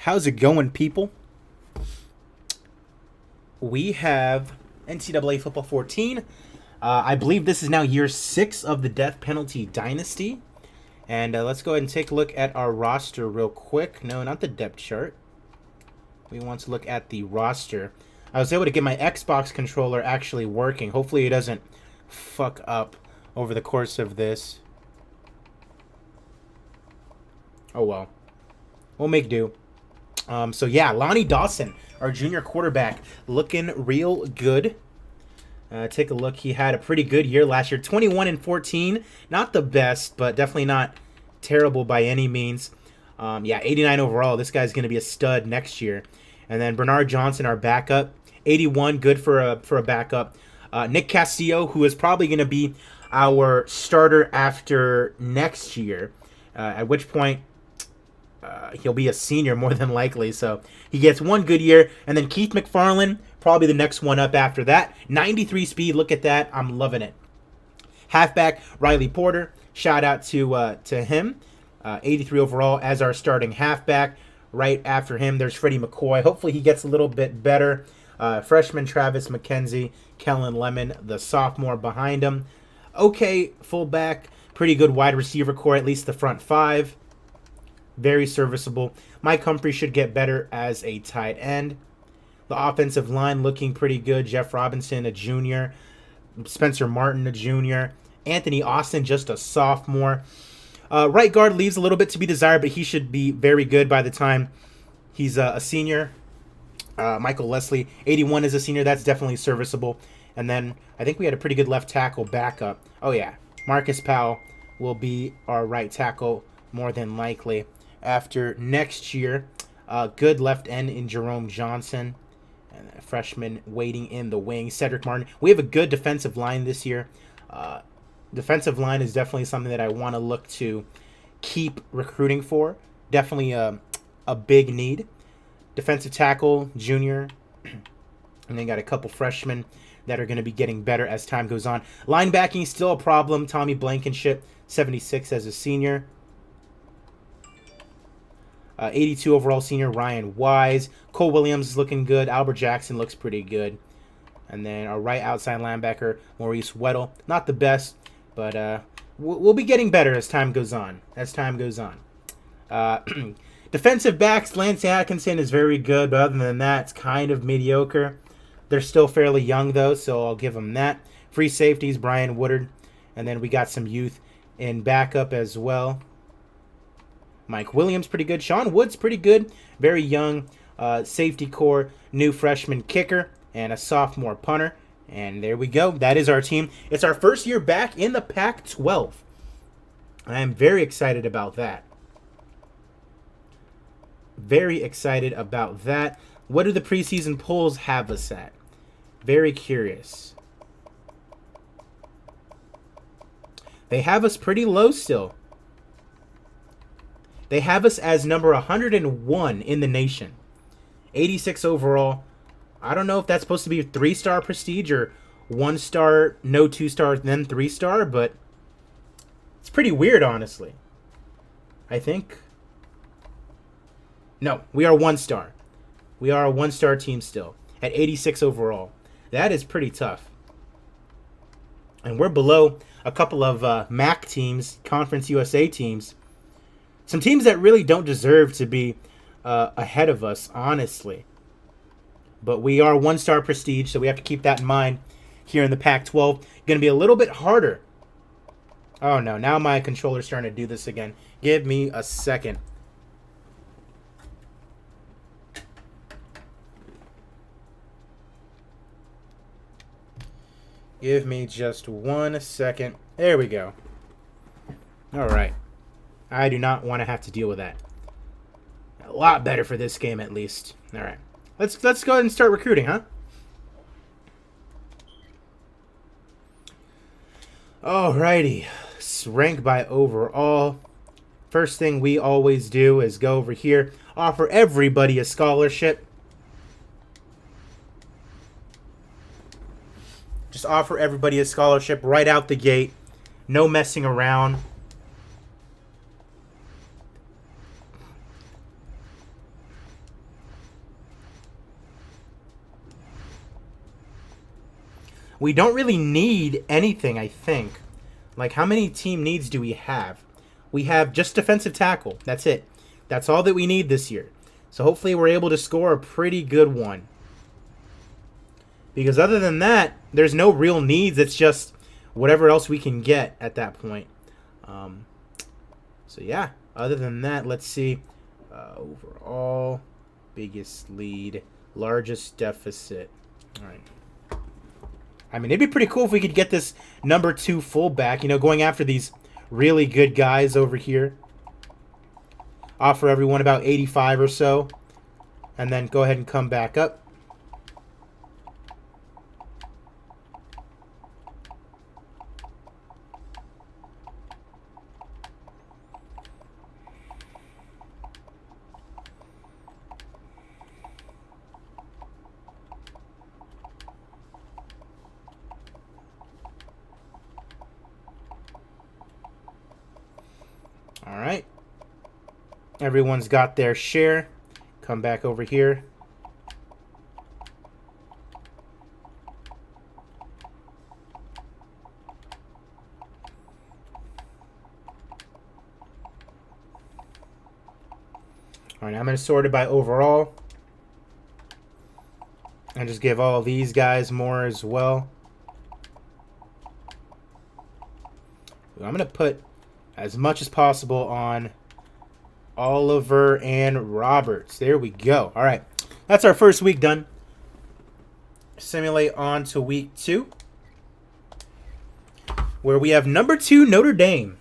How's it going, people? We have NCAA Football 14. I believe this is now year 6 of the Death Penalty Dynasty. And let's go ahead and take a look at our roster real quick. No, not the depth chart. We want to look at the roster. I was able to get my Xbox controller actually working. Hopefully it doesn't fuck up over the course of this. Oh well. We'll make do. So yeah, Lonnie Dawson, our junior quarterback, looking real good. Take a look. He had a pretty good year last year. 21-14. Not the best, but definitely not terrible by any means. Yeah, 89 overall. This guy's going to be a stud next year. And then Bernard Johnson, our backup. 81, good for a backup. Nick Castillo, who is probably going to be our starter after next year, at which point he'll be a senior more than likely. So he gets one good year. And then Keith McFarland, probably the next one up after that. 93 speed. Look at that. I'm loving it. Halfback Riley Porter. Shout out to him. 83 overall as our starting halfback. Right after him, there's Freddie McCoy. Hopefully he gets a little bit better. Freshman Travis McKenzie. Kellen Lemon, the sophomore behind him. Okay, fullback. Pretty good wide receiver core, at least the front five. Very serviceable. Mike Humphrey should get better as a tight end. The offensive line looking pretty good. Jeff Robinson, a junior. Spencer Martin, a junior. Anthony Austin, just a sophomore. Right guard leaves a little bit to be desired, but he should be very good by the time he's a senior. Michael Leslie, 81 is a senior. That's definitely serviceable. And then I think we had a pretty good left tackle backup. Oh, yeah. Marcus Powell will be our right tackle more than likely after next year. Good left end in Jerome Johnson. And a freshman waiting in the wing, Cedric Martin. We have a good defensive line this year. Defensive line is definitely something that I want to look to keep recruiting for. Definitely a big need. Defensive tackle, junior. And then got a couple freshmen that are going to be getting better as time goes on. Linebacking, still a problem. Tommy Blankenship, 76 as a senior. 82 overall senior, Ryan Wise. Cole Williams is looking good. Albert Jackson looks pretty good. And then our right outside linebacker, Maurice Weddle. Not the best, but we'll be getting better as time goes on. Defensive backs, Lance Atkinson is very good, but other than that, it's kind of mediocre. They're still fairly young, though, so I'll give them that. Free safeties, Brian Woodard. And then we got some youth in backup as well. Mike Williams, pretty good. Sean Woods, pretty good. Very young safety core, new freshman kicker, and a sophomore punter. And there we go. That is our team. It's our first year back in the Pac12. I am very excited about that. Very excited about that. What do the preseason polls have us at? Very curious. They have us pretty low still. They have us as number 101 in the nation. 86 overall. I don't know if that's supposed to be a 3-star prestige or 1-star, no 2-star, then 3-star, but it's pretty weird, honestly. I think. No, we are 1-star. We are a 1-star team still at 86 overall. That is pretty tough. And we're below a couple of MAC teams, Conference USA teams. Some teams that really don't deserve to be ahead of us, honestly. But we are 1-star prestige, so we have to keep that in mind here in the Pac-12. Going to be a little bit harder. Oh, no. Now my controller's starting to do this again. Give me a second. Give me just 1 second. There we go. All right. I do not want to have to deal with that. A lot better for this game, at least. All right. Let's go ahead and start recruiting, huh? Alrighty. Rank by overall. First thing we always do is go over here, offer everybody a scholarship. Just offer everybody a scholarship right out the gate. No messing around. We don't really need anything, I think. Like, how many team needs do we have? We have just defensive tackle. That's it. That's all that we need this year. So hopefully we're able to score a pretty good one. Because other than that, there's no real needs. It's just whatever else we can get at that point. So yeah, other than that, let's see. Overall, biggest lead, largest deficit. All right. I mean, it'd be pretty cool if we could get this number 2 fullback, you know, going after these really good guys over here. Offer everyone about 85 or so. And then go ahead and come back up. All right. Everyone's got their share. Come back over here. All right, I'm going to sort it by overall. And just give all these guys more as well. I'm going to put as much as possible on Oliver and Roberts. There we go. All right. That's our first week done. Simulate on to week 2, where we have number 2 Notre Dame.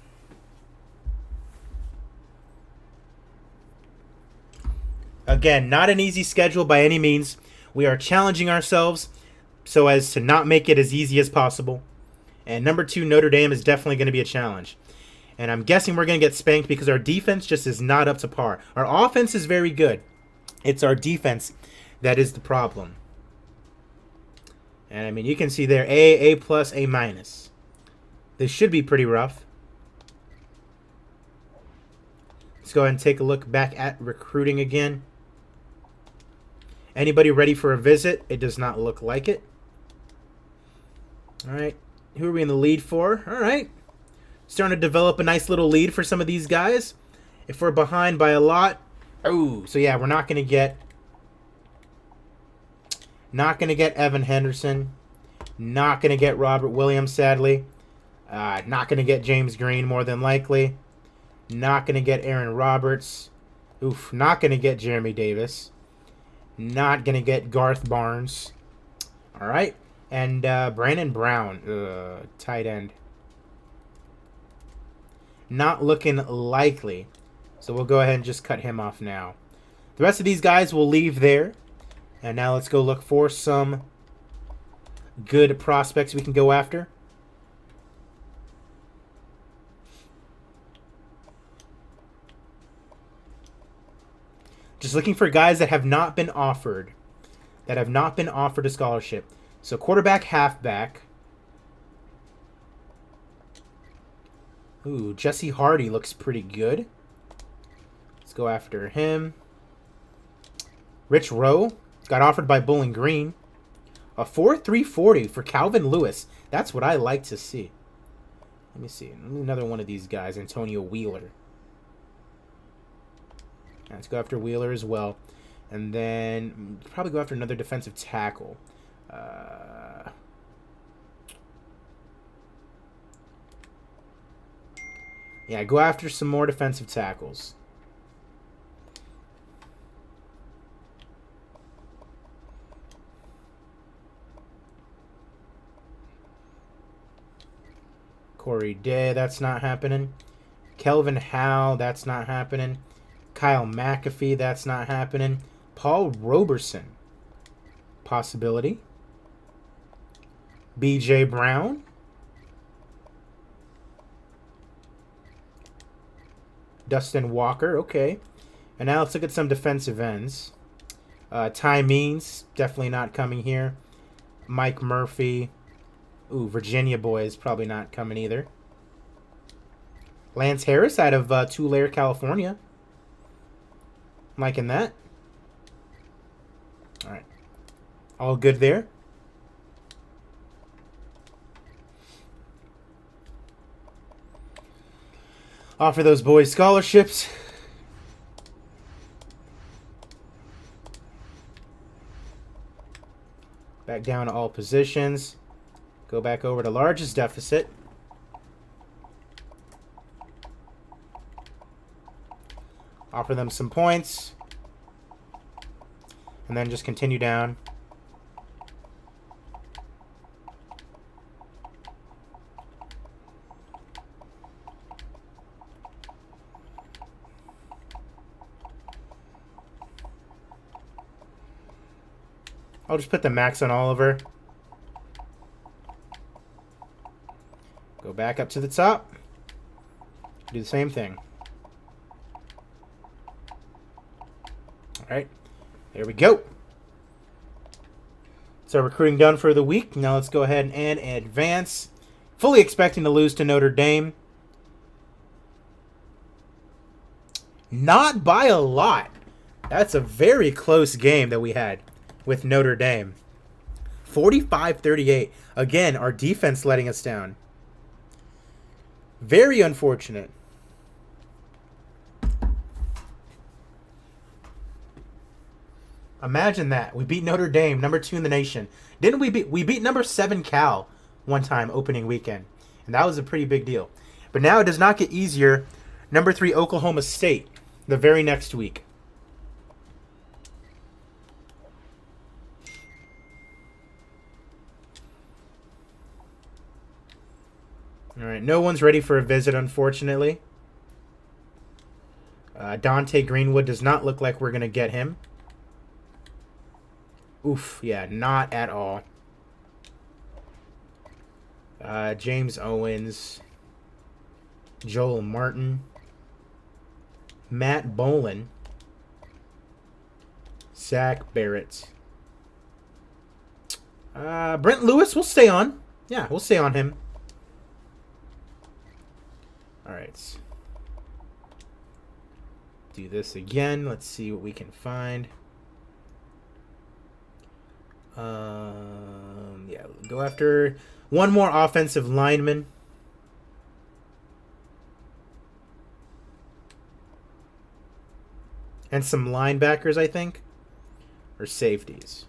Again, not an easy schedule by any means. We are challenging ourselves so as to not make it as easy as possible. And number 2 Notre Dame is definitely going to be a challenge. And I'm guessing we're going to get spanked because our defense just is not up to par. Our offense is very good. It's our defense that is the problem. And I mean, you can see there, A+, A-. This should be pretty rough. Let's go ahead and take a look back at recruiting again. Anybody ready for a visit? It does not look like it. All right. Who are we in the lead for? All right. Starting to develop a nice little lead for some of these guys. If we're behind by a lot. Oh, so yeah, we're not going to get Evan Henderson. Not going to get Robert Williams, sadly. Not going to get James Green, more than likely. Not going to get Aaron Roberts. Oof, not going to get Jeremy Davis. Not going to get Garth Barnes. All right. And Brandon Brown, tight end. Not looking likely. So we'll go ahead and just cut him off now. The rest of these guys will leave there. And now let's go look for some good prospects we can go after. Just looking for guys that have not been offered. That have not been offered a scholarship. So quarterback, halfback. Ooh, Jesse Hardy looks pretty good. Let's go after him. Rich Rowe got offered by Bowling Green. A 4.340 for Calvin Lewis. That's what I like to see. Let me see. Another one of these guys, Antonio Wheeler. Let's go after Wheeler as well. And then probably go after another defensive tackle. Yeah, go after some more defensive tackles. Corey Day, that's not happening. Kelvin Howe, that's not happening. Kyle McAfee, that's not happening. Paul Roberson, possibility. B.J. Brown. Dustin Walker, okay. And now let's look at some defensive ends. Ty Means, definitely not coming here. Mike Murphy. Ooh, Virginia boys, probably not coming either. Lance Harris out of Tulare, California. I'm liking that. All right. All good there. Offer those boys scholarships. Back down to all positions. Go back over to largest deficit. Offer them some points. And then just continue down. I'll just put the max on Oliver. Go back up to the top. Do the same thing. All right. There we go. So recruiting done for the week. Now let's go ahead and advance. Fully expecting to lose to Notre Dame. Not by a lot. That's a very close game that we had with Notre Dame. 45-38. Again, our defense letting us down. Very unfortunate. Imagine that. We beat Notre Dame, number 2 in the nation. Didn't we beat number 7 Cal one time opening weekend. And that was a pretty big deal. But now it does not get easier. Number 3 Oklahoma State the very next week. All right, no one's ready for a visit, unfortunately. Dante Greenwood does not look like we're going to get him. Oof, yeah, not at all. James Owens. Joel Martin. Matt Bolin. Zach Barrett. Brent Lewis, we'll stay on. Yeah, we'll stay on him. All right. Do this again. Let's see what we can find. Yeah, go after one more offensive lineman. And some linebackers, I think. Or safeties.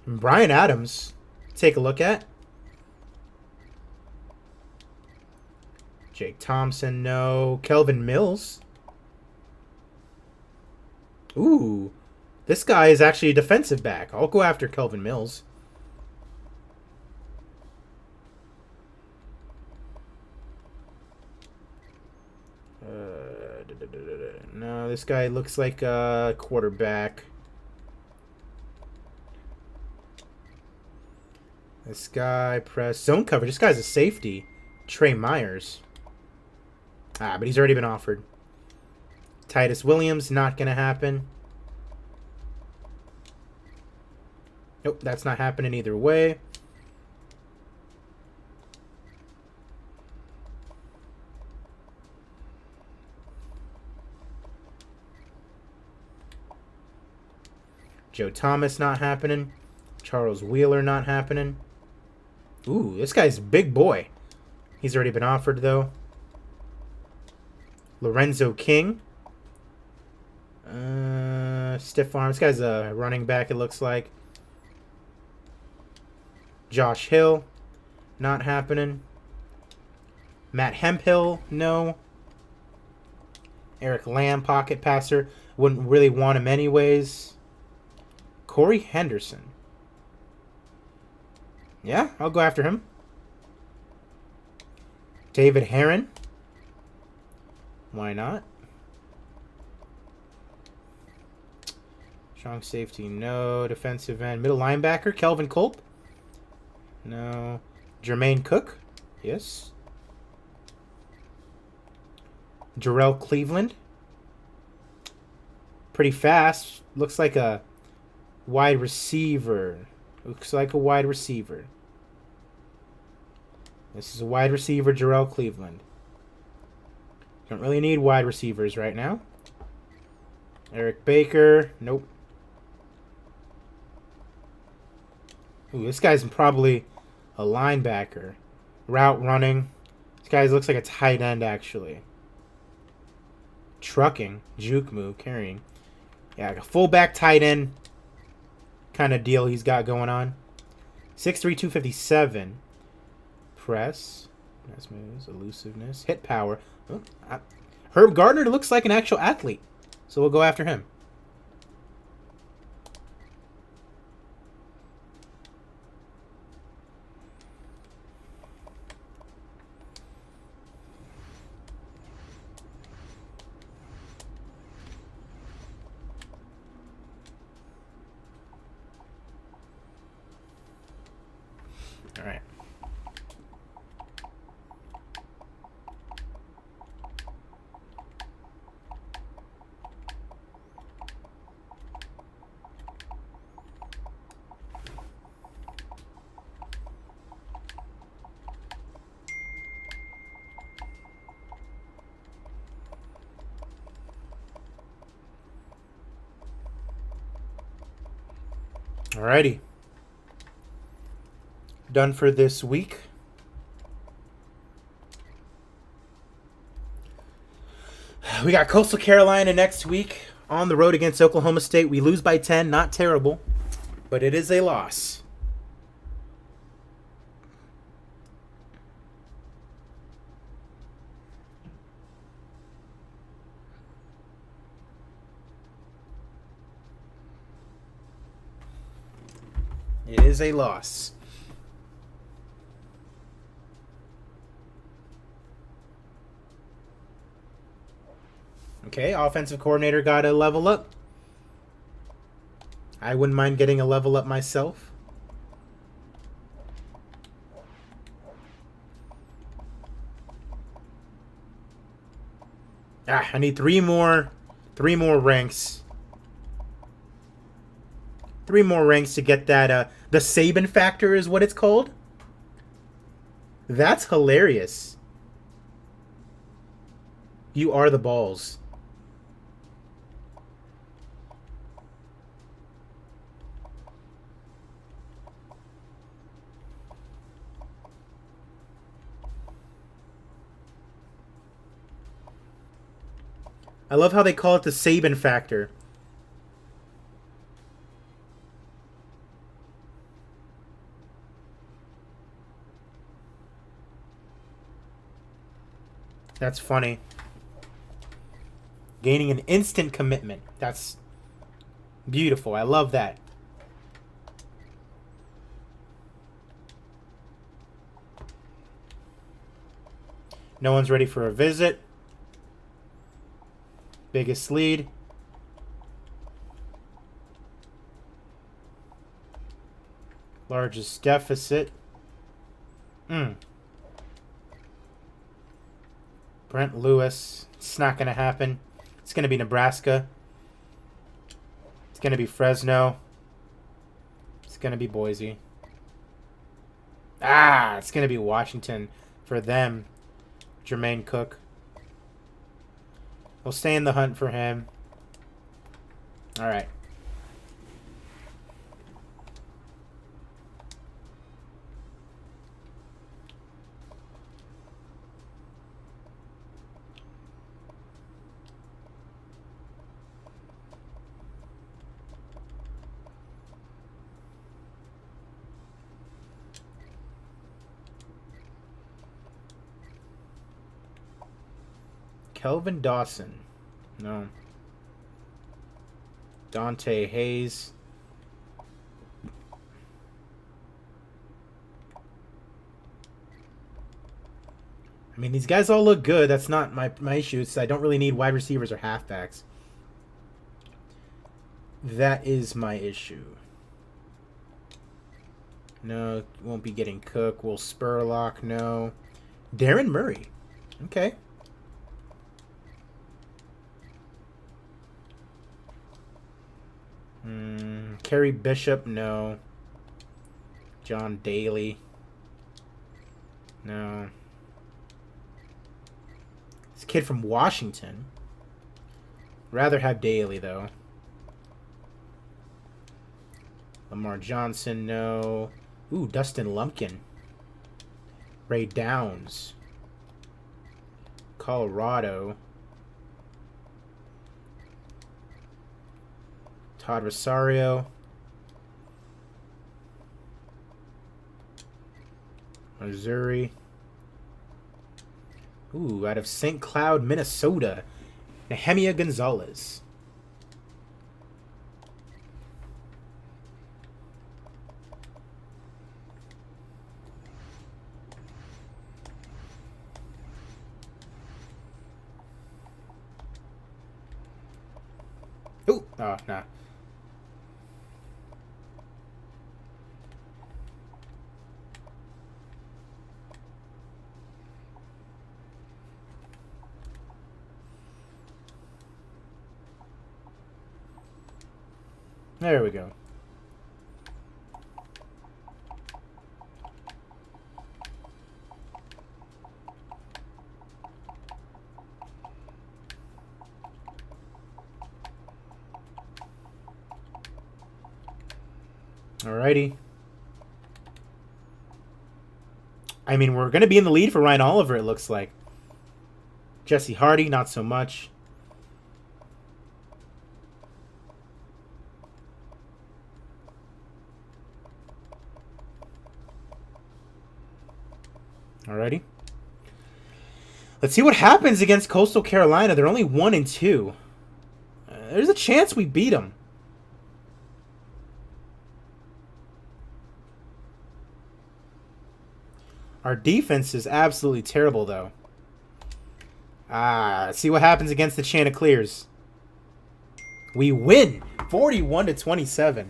And Brian Adams. Take a look at. Jake Thompson, no. Kelvin Mills. Ooh. This guy is actually a defensive back. I'll go after Kelvin Mills. No, this guy looks like a quarterback. This guy press zone coverage. This guy's a safety. Trey Myers. But he's already been offered. Titus Williams, not going to happen. Nope, that's not happening either way. Joe Thomas, not happening. Charles Wheeler, not happening. Ooh, this guy's a big boy. He's already been offered, though. Lorenzo King. Stiff arm. This guy's a running back, it looks like. Josh Hill. Not happening. Matt Hemphill. No. Eric Lamb, pocket passer. Wouldn't really want him anyways. Corey Henderson. Yeah, I'll go after him. David Herron. Why not? Strong safety, no. Defensive end. Middle linebacker, Kelvin Culp. No. Jermaine Cook. Yes. Jarrell Cleveland. Pretty fast. Looks like a wide receiver. Looks like a wide receiver. This is a wide receiver, Jarrell Cleveland. Don't really need wide receivers right now. Eric Baker. Nope. Ooh, this guy's probably A linebacker. Route running. This guy looks like a tight end, actually. Trucking. Juke move. Carrying. Yeah, like a fullback tight end kind of deal he's got going on. 6'3", 257. Press. Nice moves. Elusiveness. Hit power. Oh, Herb Gardner looks like an actual athlete. So we'll go after him. All right. Alrighty. Done for this week. We got Coastal Carolina next week on the road against Oklahoma State. We lose by 10. Not terrible, but it is a loss. It is a loss. Okay, offensive coordinator got a level up. I wouldn't mind getting a level up myself. I need three more ranks. 3 more ranks to get that, the Saban factor is what it's called. That's hilarious. You are the balls. I love how they call it the Saban factor. That's funny. Gaining an instant commitment. That's beautiful. I love that. No one's ready for a visit. Biggest lead. Largest deficit. Brent Lewis. It's not going to happen. It's going to be Nebraska. It's going to be Fresno. It's going to be Boise. It's going to be Washington for them. Jermaine Cook. We'll stay in the hunt for him. All right. Kelvin Dawson. No. Dante Hayes. I mean, these guys all look good. That's not my issue. It's I don't really need wide receivers or halfbacks. That is my issue. No, won't be getting Cook. Will Spurlock? No. Darren Murray. Okay. Kerry Bishop, no. John Daly, no. This kid from Washington. Rather have Daly, though. Lamar Johnson, no. Ooh, Dustin Lumpkin. Ray Downs. Colorado. Todd Rosario. Missouri. Ooh, out of St. Cloud, Minnesota. Nehemia Gonzalez. Ooh, oh, nah. There we go. Alrighty. I mean, we're going to be in the lead for Ryan Oliver, it looks like. Jesse Hardy, not so much. Alrighty. Let's see what happens against Coastal Carolina. They're only 1-2. There's a chance we beat them. Our defense is absolutely terrible, though. Let's see what happens against the Chanticleers. We win 41-27.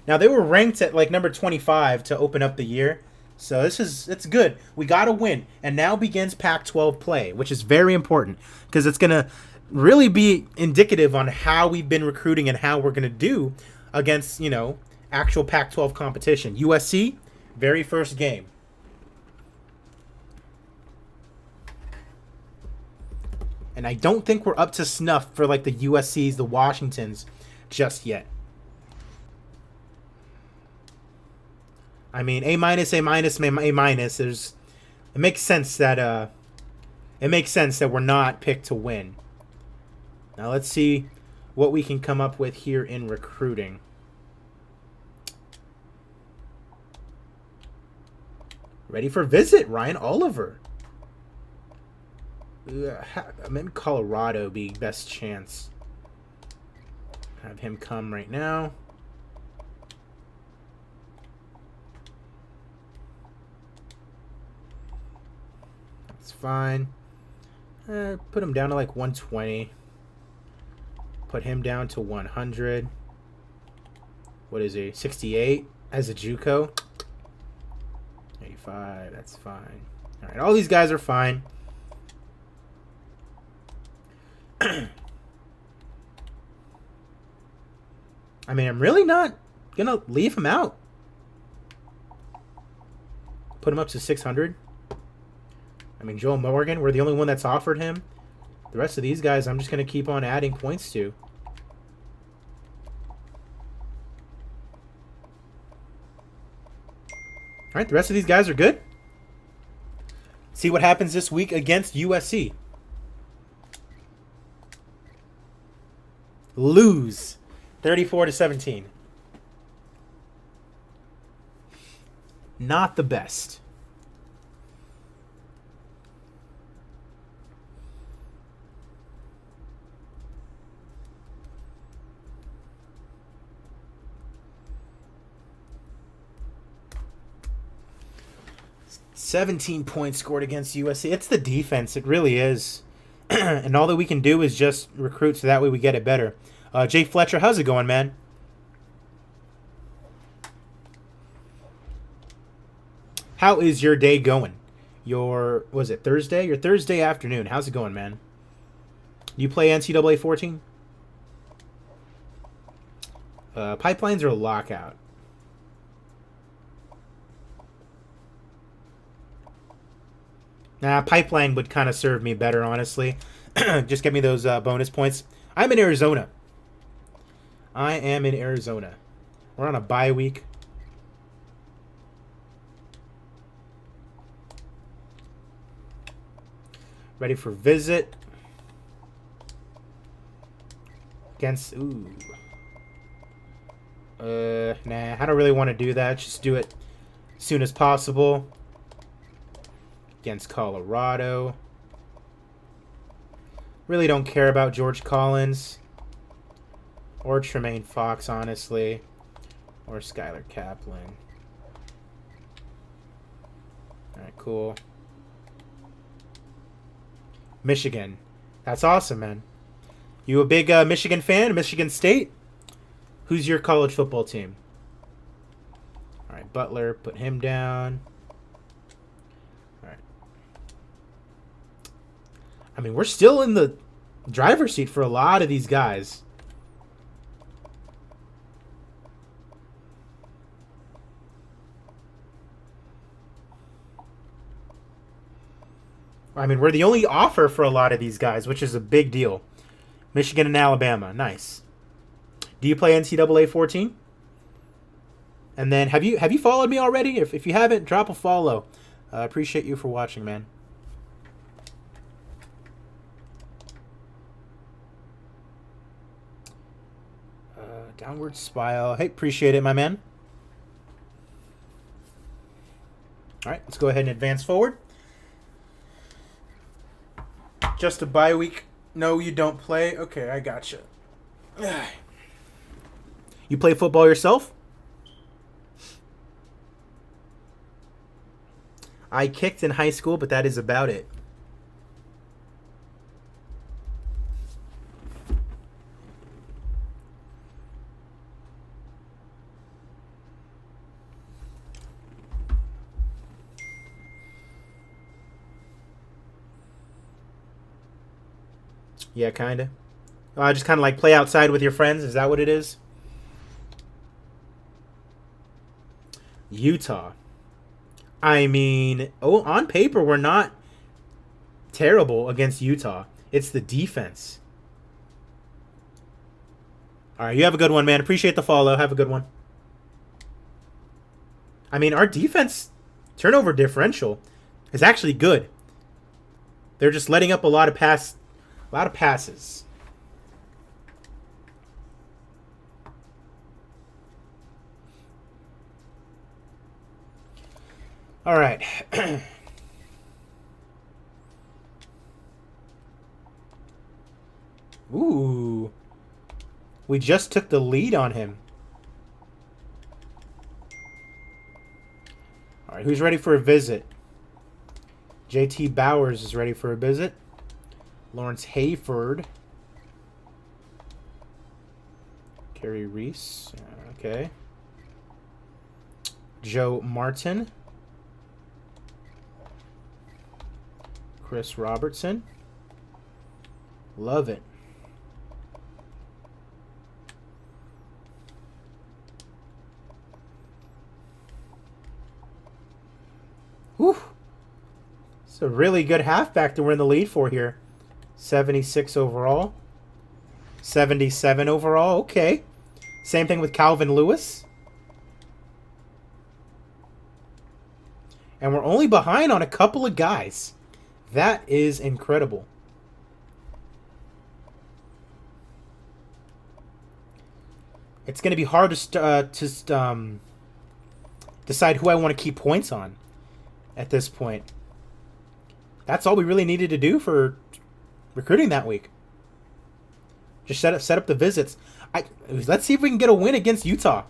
Now, they were ranked at like number 25 to open up the year. So it's good. We got to win. And now begins Pac-12 play, which is very important because it's going to really be indicative on how we've been recruiting and how we're going to do against, you know, actual Pac-12 competition. USC, very first game. And I don't think we're up to snuff for like the USCs, the Washingtons just yet. I mean, A minus, A minus, A minus. It makes sense that we're not picked to win. Now let's see what we can come up with here in recruiting. Ready for visit, Ryan Oliver. I'm in Colorado, be best chance. Have him come right now. That's fine. Put him down to like 120. Put him down to 100. What is he? 68 as a JUCO. 85. That's fine. All right, all these guys are fine. I mean, I'm really not going to leave him out. Put him up to 600. I mean, Joel Morgan, we're the only one that's offered him. The rest of these guys, I'm just going to keep on adding points to. All right, the rest of these guys are good. See what happens this week against USC. Lose 34-17. Not the best. "17 points scored against USC. It's the defense. It really is. And all that we can do is just recruit so that way we get it better. Jay Fletcher, how's it going, man? How is your day going? Was it Thursday? Your Thursday afternoon. How's it going, man? You play NCAA 14? Pipelines or lockout? Nah, pipeline would kind of serve me better, honestly. Just get me those bonus points. I'm in Arizona. I am in Arizona. We're on a bye week. Ready for visit. Against... Ooh. Nah, I don't really want to do that. Just do it as soon as possible. Against Colorado. Really don't care about George Collins. Or Tremaine Fox, honestly. Or Skylar Kaplan. Alright, cool. Michigan. That's awesome, man. You a big Michigan fan? Michigan State? Who's your college football team? Alright, Butler. Put him down. Alright. I mean, we're still in the driver's seat for a lot of these guys. I mean, we're the only offer for a lot of these guys, which is a big deal. Michigan and Alabama. Nice. Do you play NCAA 14? And then, have you followed me already? If you haven't, drop a follow. I appreciate you for watching, man. Downward spiral. Hey, appreciate it, my man. All right, let's go ahead and advance forward. Just a bye week. No, you don't play. Okay, I gotcha. You play football yourself? I kicked in high school, but that is about it. Yeah, kind of. Just kind of like play outside with your friends. Is that what it is? Utah. I mean, on paper, we're not terrible against Utah. It's the defense. All right, you have a good one, man. Appreciate the follow. Have a good one. I mean, our defense turnover differential is actually good. They're just letting up a lot of passes. All right. Ooh. We just took the lead on him. All right, who's ready for a visit? JT Bowers is ready for a visit. Lawrence Hayford. Kerry Reese. Okay. Joe Martin. Chris Robertson. Love it. Whew. It's a really good halfback that we're in the lead for here. 76 overall. 77 overall. Okay. Same thing with Calvin Lewis. And we're only behind on a couple of guys. That is incredible. It's going to be hard to decide who I want to keep points on at this point. That's all we really needed to do for recruiting that week. Just set up the visits. Let's see if we can get a win against Utah.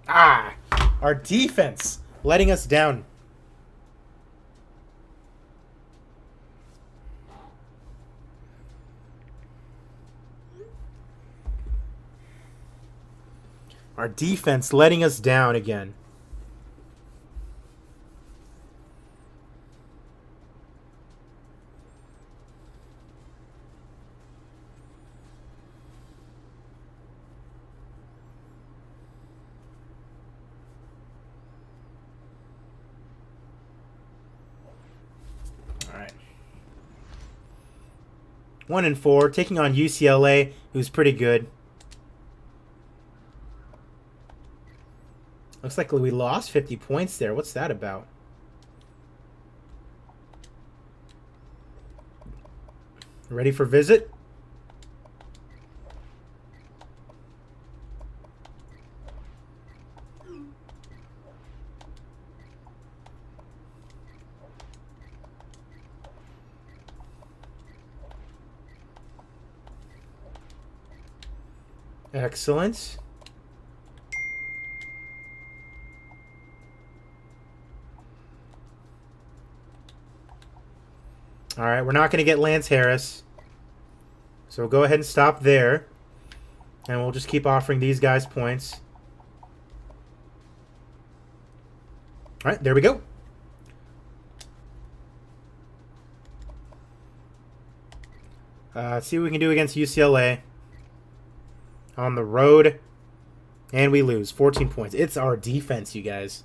Our defense letting us down. Our defense letting us down again. All right. 1-4, taking on UCLA, who's pretty good. Looks like we lost 50 points there. What's that about? Ready for visit? Excellent. All right, we're not going to get Lance Harris. So we'll go ahead and stop there. And we'll just keep offering these guys points. All right, there we go. Let's see what we can do against UCLA. On the road. And we lose. 14 points. It's our defense, you guys.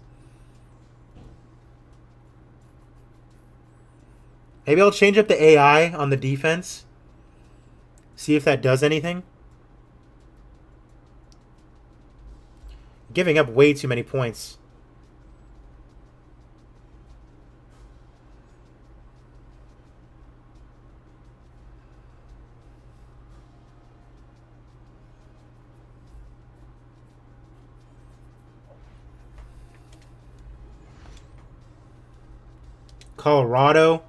Maybe I'll change up the AI on the defense. See if that does anything. Giving up way too many points. Colorado.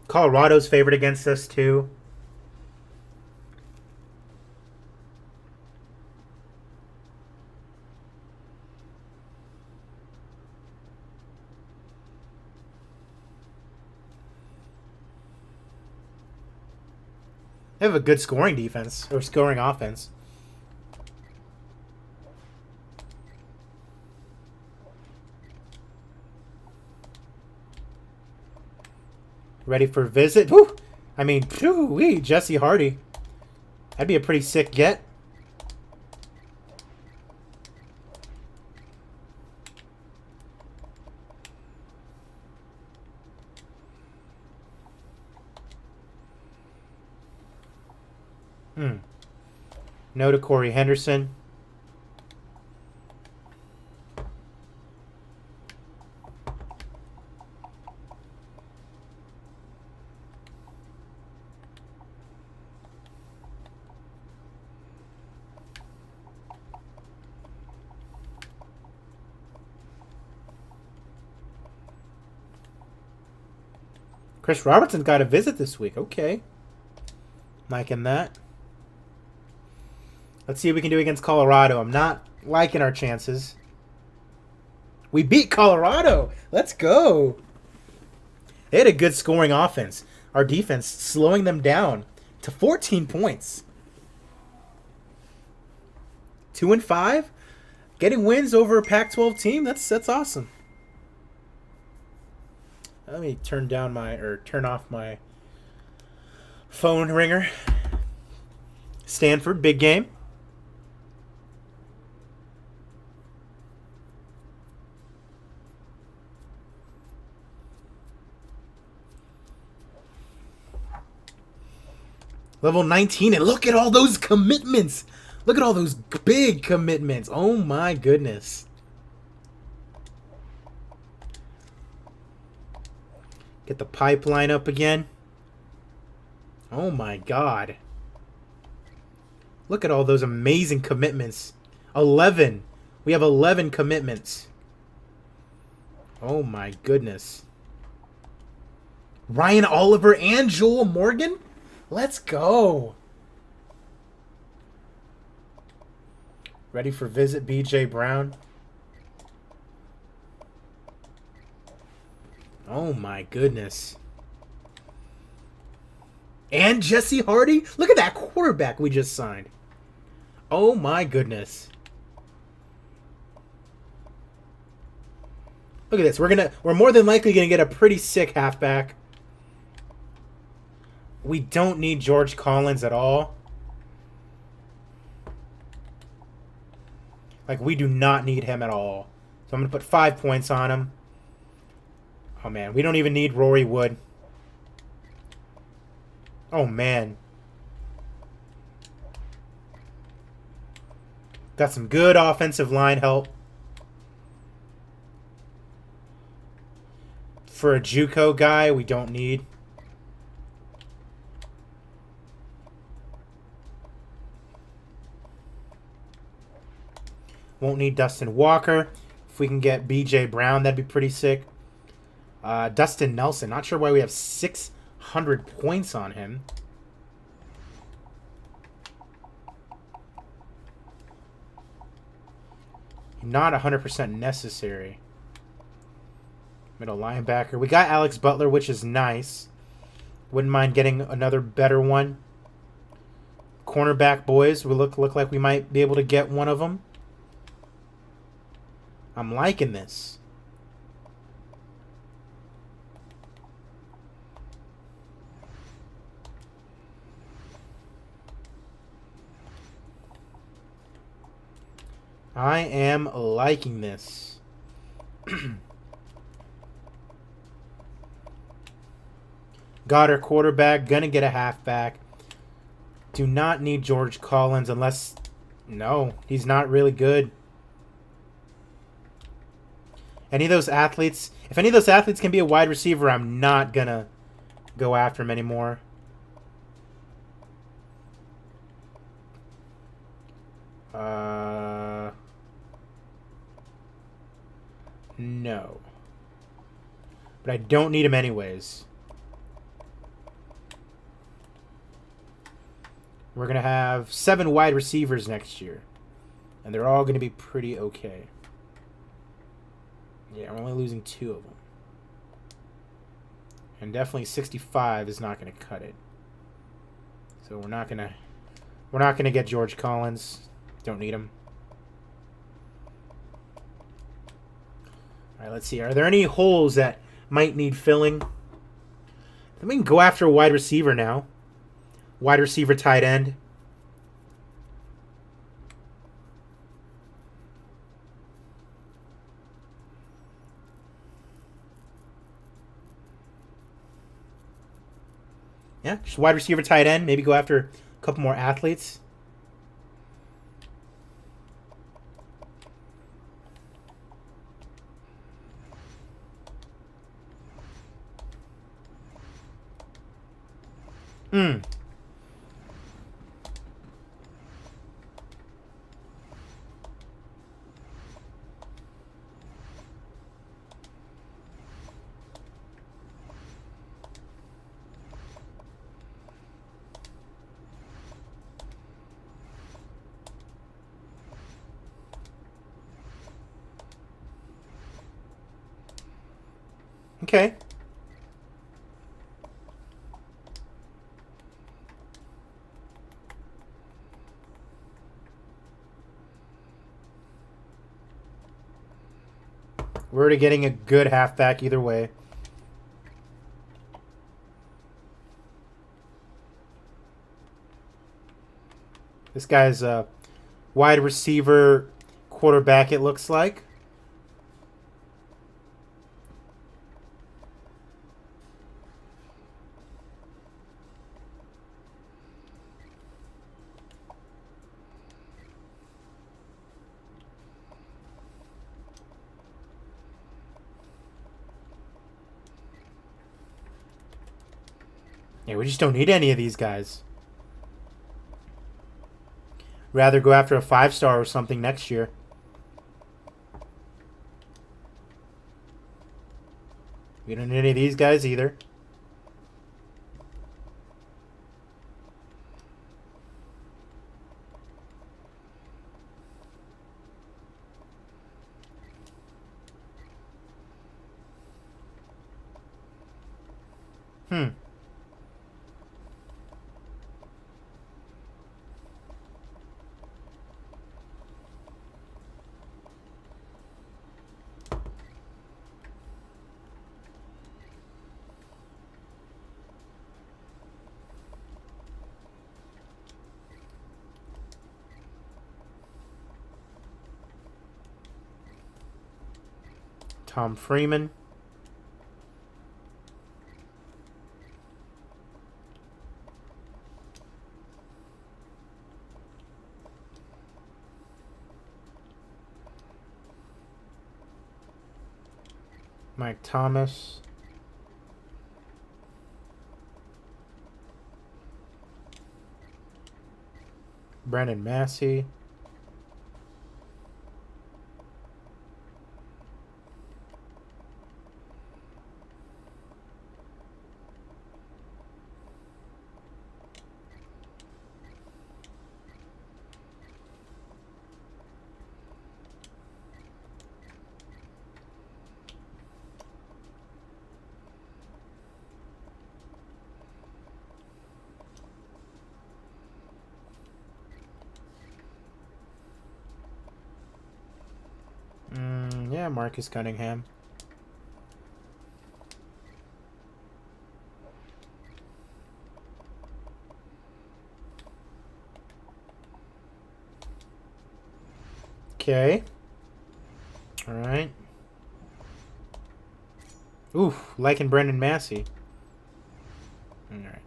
Colorado's favored against us too. They have a good scoring defense, or scoring offense. Ready for visit? Whew. I mean, Jesse Hardy. That'd be a pretty sick get. No to Corey Henderson. Chris Robertson got a visit this week. Okay. Liking that. Let's see what we can do against Colorado. I'm not liking our chances. We beat Colorado. Let's go. They had a good scoring offense. Our defense slowing them down to 14 points. 2-5. Getting wins over a Pac-12 team. That's awesome. Let me turn off my phone ringer. Stanford, big game. Level 19, and look at all those commitments. Look at all those big commitments. Oh my goodness. Get the pipeline up again. Oh my god. Look at all those amazing commitments. 11. We have 11 commitments. Oh my goodness. Ryan Oliver and Joel Morgan? Let's go. Ready for visit, BJ Brown. Oh my goodness. And Jesse Hardy? Look at that quarterback we just signed. Oh my goodness. Look at this. We're more than likely gonna get a pretty sick halfback. We don't need George Collins at all. Like, we do not need him at all. So I'm going to put 5 points on him. Oh, man. We don't even need Rory Wood. Oh, man. Got some good offensive line help. For a JUCO guy, we don't need. Won't need Dustin Walker. If we can get B.J. Brown, that'd be pretty sick. Dustin Nelson. Not sure why we have 600 points on him. Not 100% necessary. Middle linebacker. We got Alex Butler, which is nice. Wouldn't mind getting another better one. Cornerback boys. We look like we might be able to get one of them. I'm liking this. I am liking this. Got our quarterback. Gonna get a halfback. Do not need George Collins unless... No, he's not really good. Any of those athletes... If any of those athletes can be a wide receiver, I'm not gonna go after him anymore. No. But I don't need him anyways. We're going to have 7 wide receivers next year. And they're all going to be pretty okay. Yeah, we're only losing 2 of them. And definitely 65 is not going to cut it. So we're not going to get George Collins. Don't need him. All right, let's see. Are there any holes that might need filling? Then we can go after a wide receiver now. Wide receiver, tight end. Yeah, just wide receiver, tight end. Maybe go after a couple more athletes. Okay. We're already getting a good halfback either way. This guy's a wide receiver quarterback, it looks like. Yeah, we just don't need any of these guys. Rather go after a 5-star or something next year. We don't need any of these guys either. Tom Freeman. Mike Thomas. Brandon Massey. got Marcus Cunningham. Okay. All right. Oof, liking Brendan Massey. All right.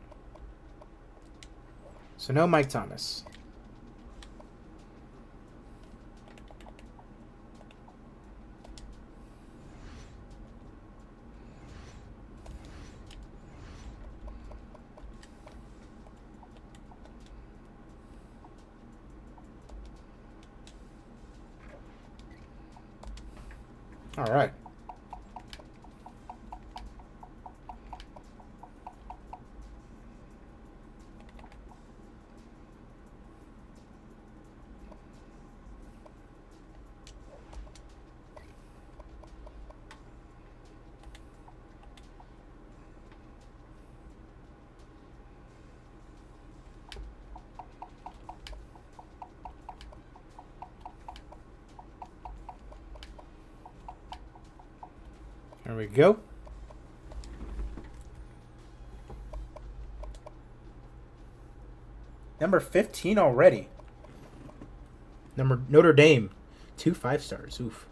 So no Mike Thomas. All right. There we go. Number 15 already. Notre Dame. 2 5-stars. Oof.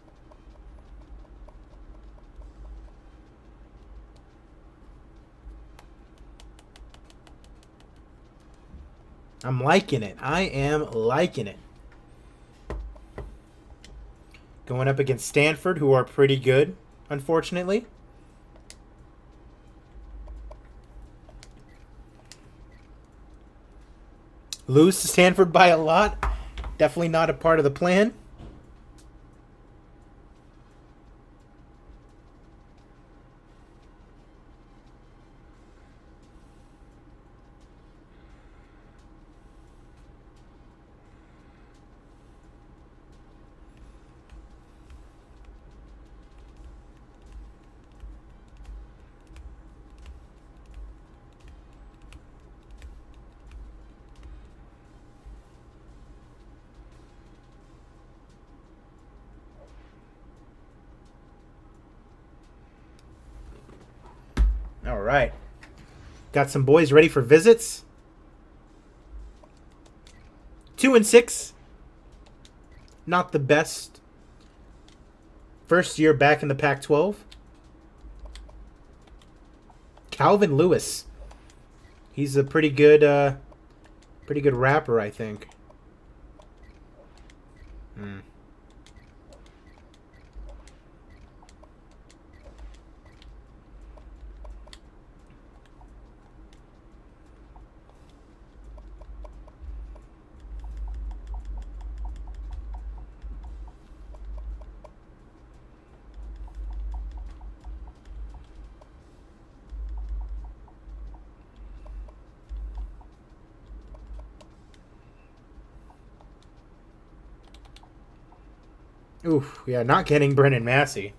I'm liking it. I am liking it. Going up against Stanford, who are pretty good, unfortunately. Lose to Stanford by a lot. Definitely not a part of the plan. All right. Got some boys ready for visits. 2 and 6. Not the best. First year back in the Pac-12. Calvin Lewis. He's a pretty good rapper, I think. Oof, yeah, not getting Brennan Massey.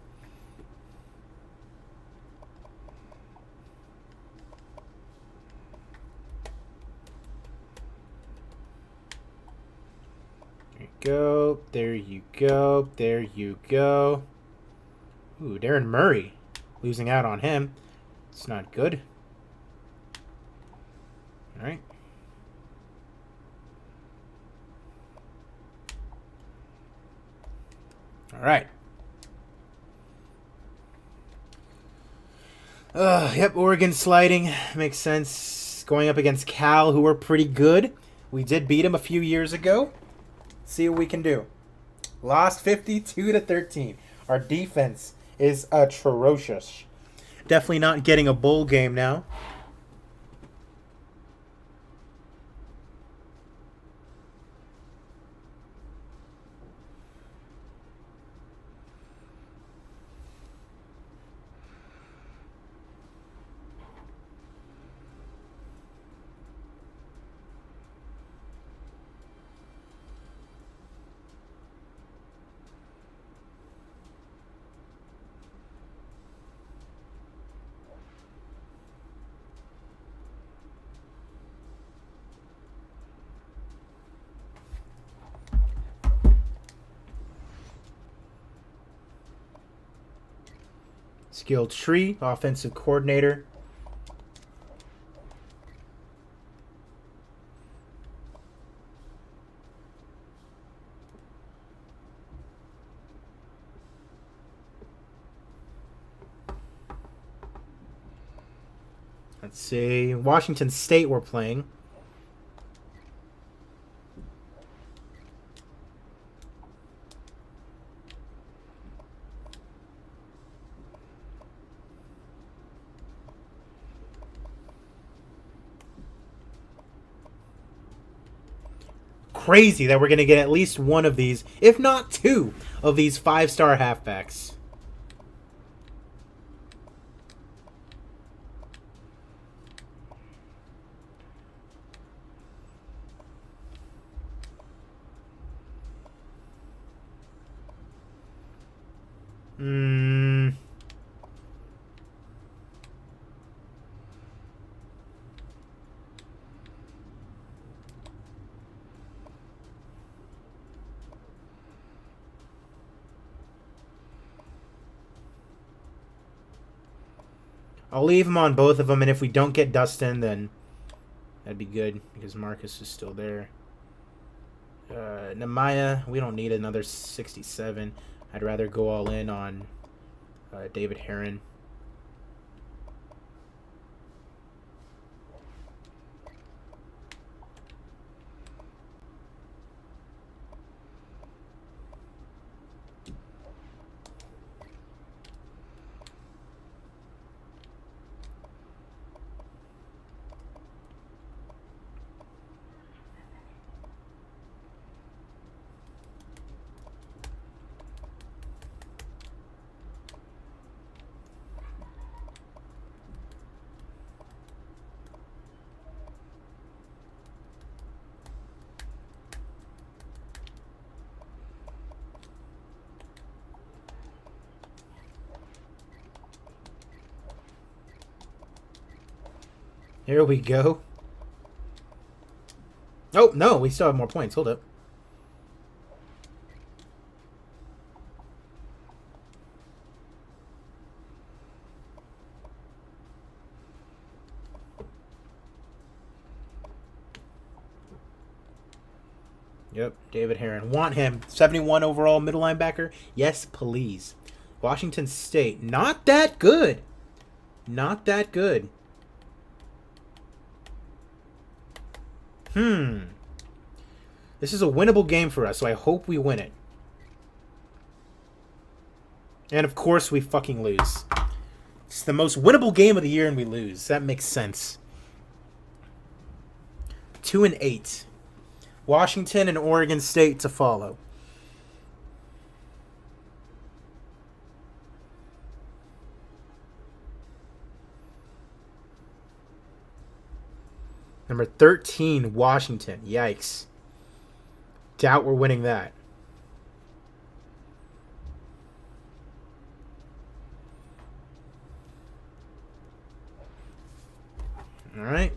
There you go. There you go. There you go. Ooh, Darren Murray. Losing out on him. It's not good. All right. All right. Yep, Oregon sliding. Makes sense. Going up against Cal, who are pretty good. We did beat them a few years ago. See what we can do. Lost 52-13. Our defense is atrocious. Definitely not getting a bowl game now. Skill tree, offensive coordinator. Let's see. Washington State we're playing. Crazy that we're going to get at least one of these, if not two, of these 5-star halfbacks. I'll leave him on both of them, and if we don't get Dustin, then that'd be good, because Marcus is still there. Nehemiah, we don't need another 67. I'd rather go all in on David Herron. Here we go. Oh, no, we still have more points. Hold up. Yep, David Herron. Want him. 71 overall middle linebacker. Yes, please. Washington State. Not that good. Not that good. This is a winnable game for us, so I hope we win it. And of course we fucking lose. It's the most winnable game of the year and we lose. That makes sense. 2-8. Washington and Oregon State to follow. Number 13, Washington. Yikes. Doubt we're winning that. All right.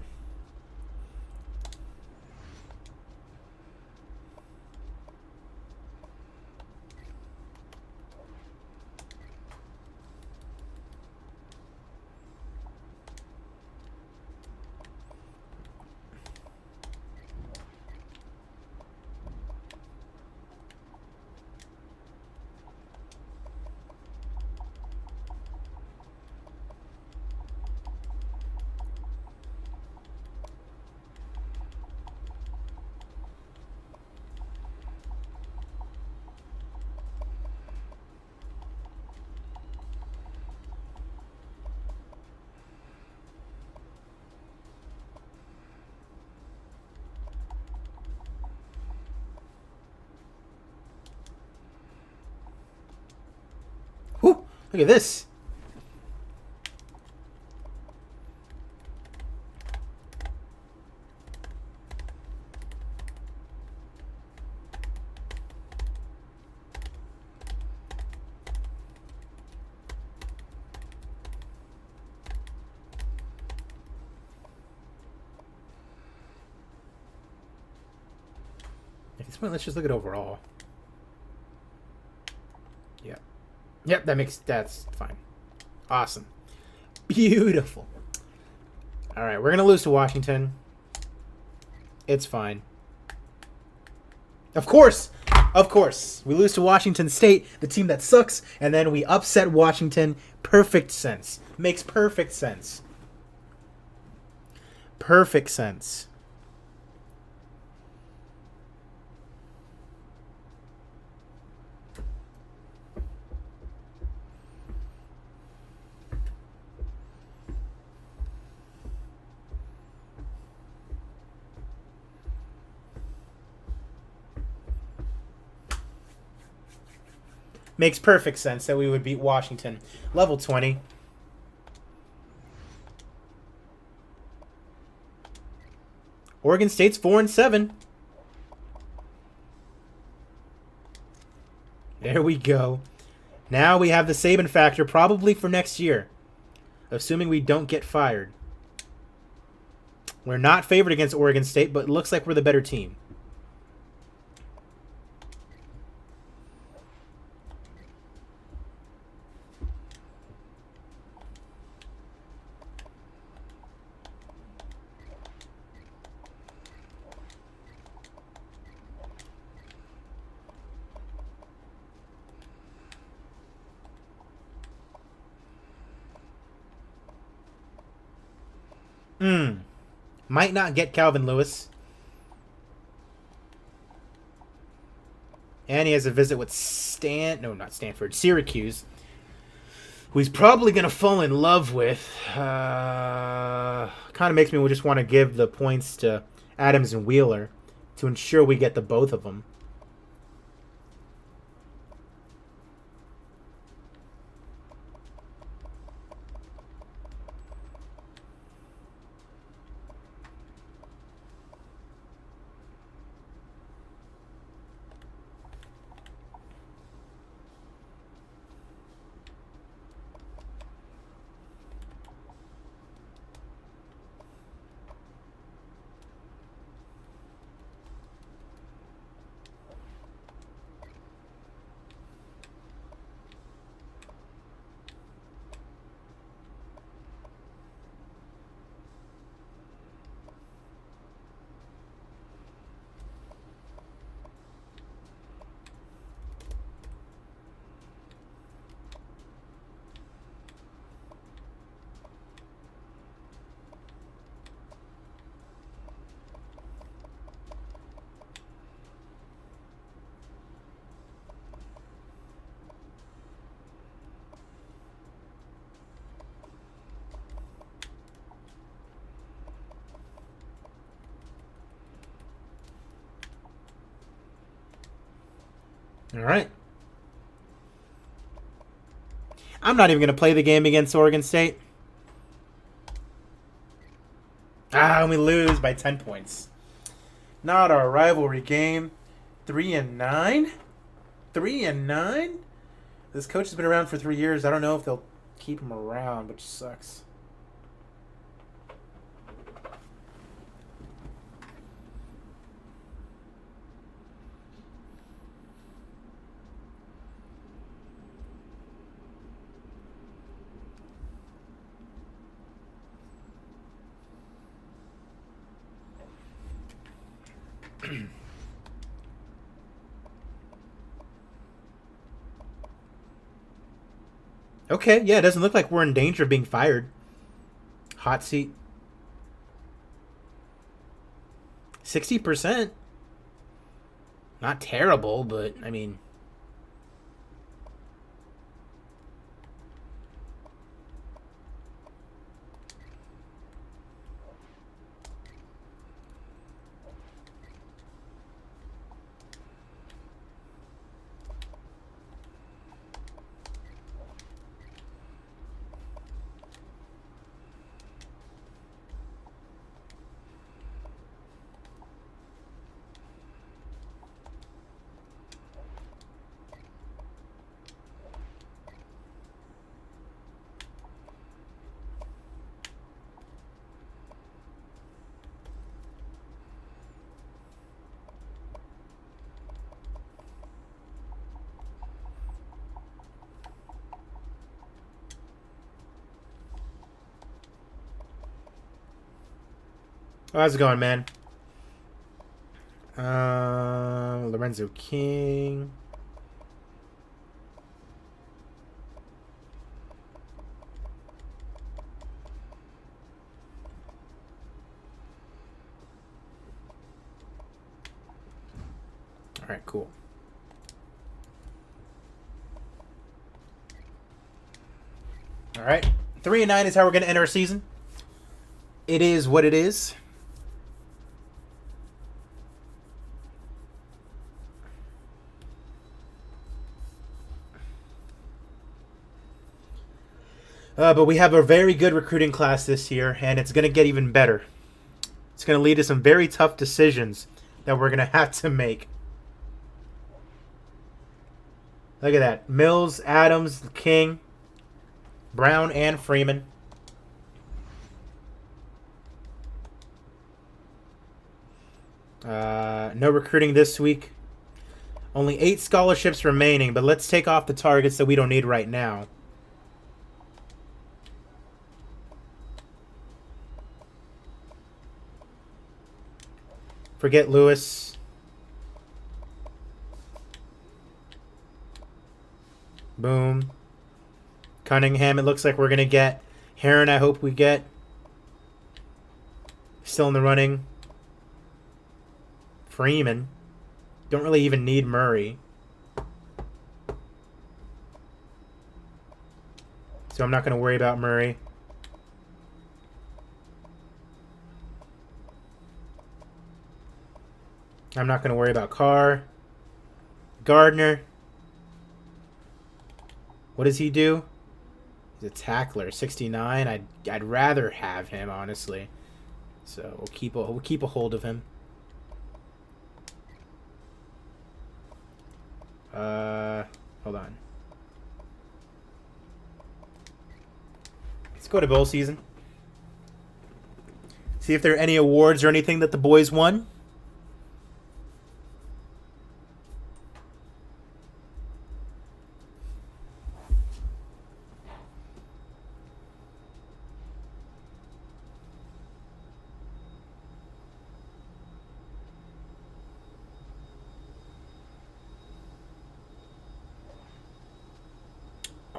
Whew, look at this. At this point, let's just look at overall. Yeah. Yep, that's fine. Awesome. Beautiful. All right, we're going to lose to Washington. It's fine. Of course. Of course. We lose to Washington State, the team that sucks, and then we upset Washington. Perfect sense. Makes perfect sense. Perfect sense. Makes perfect sense that we would beat Washington. Level 20. Oregon State's 4-7. There we go. Now we have the Saban factor probably for next year. Assuming we don't get fired. We're not favored against Oregon State, but it looks like we're the better team. Might not get Calvin Lewis. And he has a visit with Syracuse, who he's probably going to fall in love with. Kind of makes me just want to give the points to Adams and Wheeler to ensure we get the both of them. All right. I'm not even going to play the game against Oregon State. We lose by 10 points. Not our rivalry game. 3-9? 3-9? This coach has been around for 3 years. I don't know if they'll keep him around, which sucks. Okay, yeah, it doesn't look like we're in danger of being fired. Hot seat. 60%. Not terrible, but, I mean... Oh, how's it going, man? Lorenzo King. All right, cool. All right, 3-9 is how we're going to end our season. It is what it is. But we have a very good recruiting class this year, and it's going to get even better. It's going to lead to some very tough decisions that we're going to have to make. Look at that. Mills, Adams, King, Brown, and Freeman. No recruiting this week. Only 8 scholarships remaining, but let's take off the targets that we don't need right now. Forget Lewis. Boom. Cunningham, it looks like we're going to get. Heron, I hope we get. Still in the running. Freeman. Don't really even need Murray. So I'm not going to worry about Murray. I'm not going to worry about Carr. Gardner. What does he do? He's a tackler, 69. I'd rather have him, honestly. So we'll keep a hold of him. Hold on. Let's go to bowl season. See if there are any awards or anything that the boys won.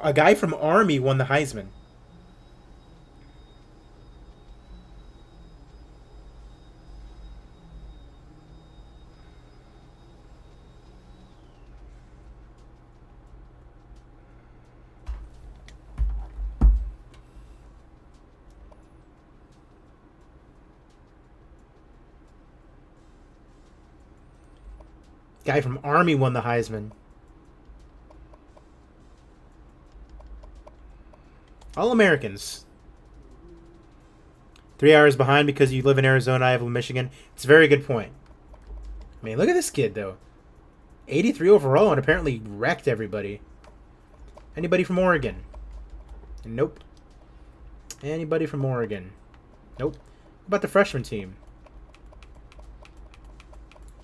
A guy from Army won the Heisman. Guy from Army won the Heisman. All Americans. 3 hours behind because you live in Arizona, I live in Michigan. It's a very good point. I mean, look at this kid, though. 83 overall and apparently wrecked everybody. Anybody from Oregon? Nope. Anybody from Oregon? Nope. What about the freshman team?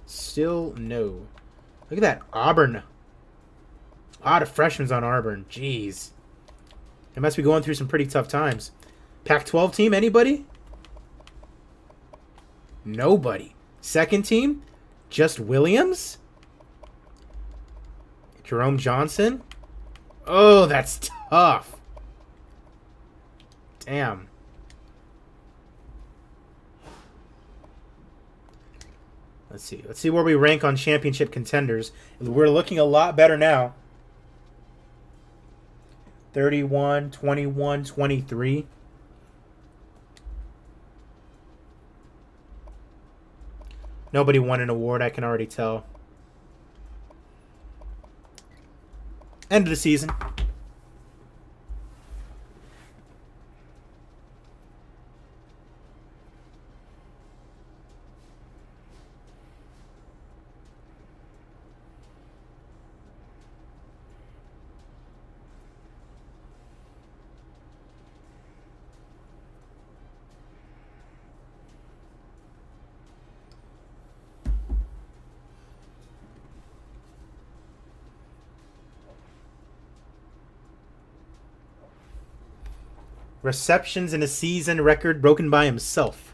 Still no. Look at that. Auburn. A lot of freshmen on Auburn. Jeez. They must be going through some pretty tough times. Pac-12 team, anybody? Nobody. Second team? Just Williams? Jerome Johnson? Oh, that's tough. Damn. Let's see. Let's see where we rank on championship contenders. We're looking a lot better now. 31, 21, 23. Nobody won an award, I can already tell. End of the season. Receptions in a season record broken by himself.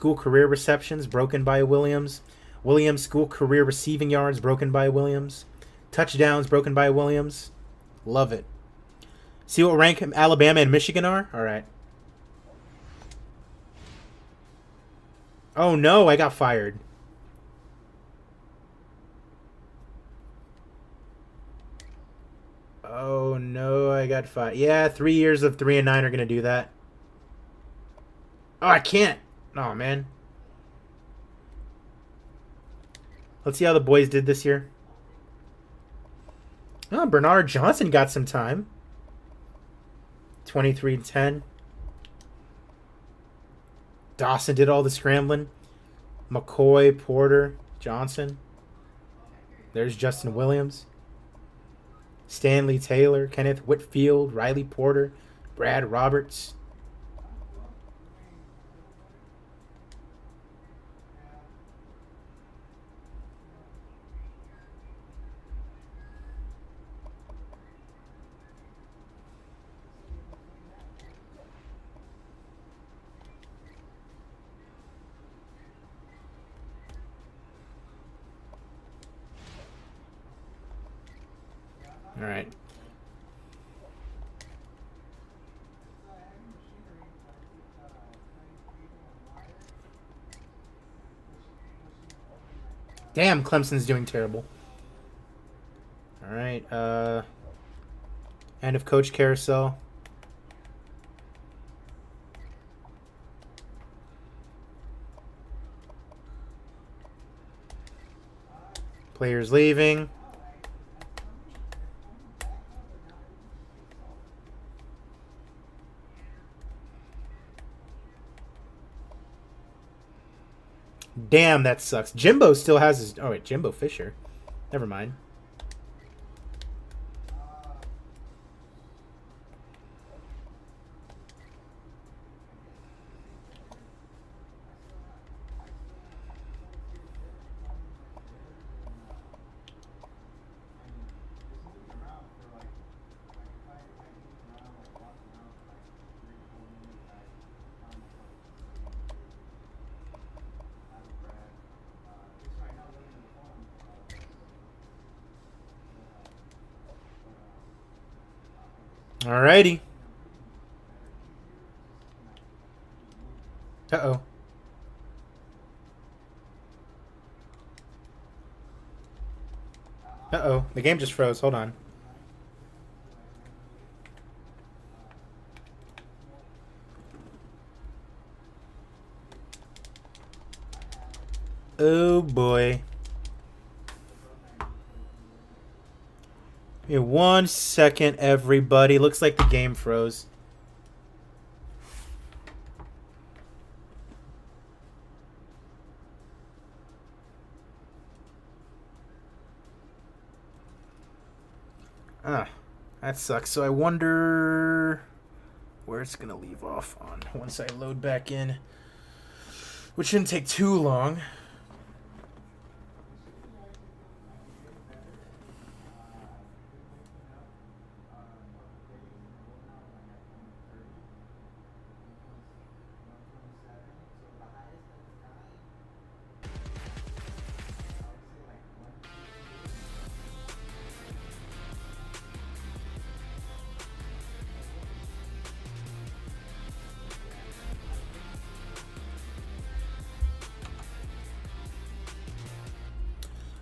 school career receptions, broken by Williams. Williams, school career receiving yards, broken by Williams. Touchdowns, broken by Williams. Love it. See what rank Alabama and Michigan are? All right. Oh, no, I got fired. Oh, no, I got fired. Yeah, 3 years of 3 and 9 are going to do that. Oh, I can't. Oh, man. Let's see how the boys did this year. Oh, Bernard Johnson got some time. 23-10. Dawson did all the scrambling. McCoy, Porter, Johnson. There's Justin Williams. Stanley Taylor, Kenneth Whitfield, Riley Porter, Brad Roberts. All right. Damn, Clemson's doing terrible. All right. End of coach carousel. Players leaving. Damn, that sucks. Jimbo still has his... Oh, wait, Jimbo Fisher. Never mind. Alrighty. Uh-oh. Uh-oh. The game just froze. Hold on. Oh, boy. Give me 1 second, everybody. Looks like the game froze. Ah, that sucks. So I wonder where it's going to leave off on once I load back in, which shouldn't take too long.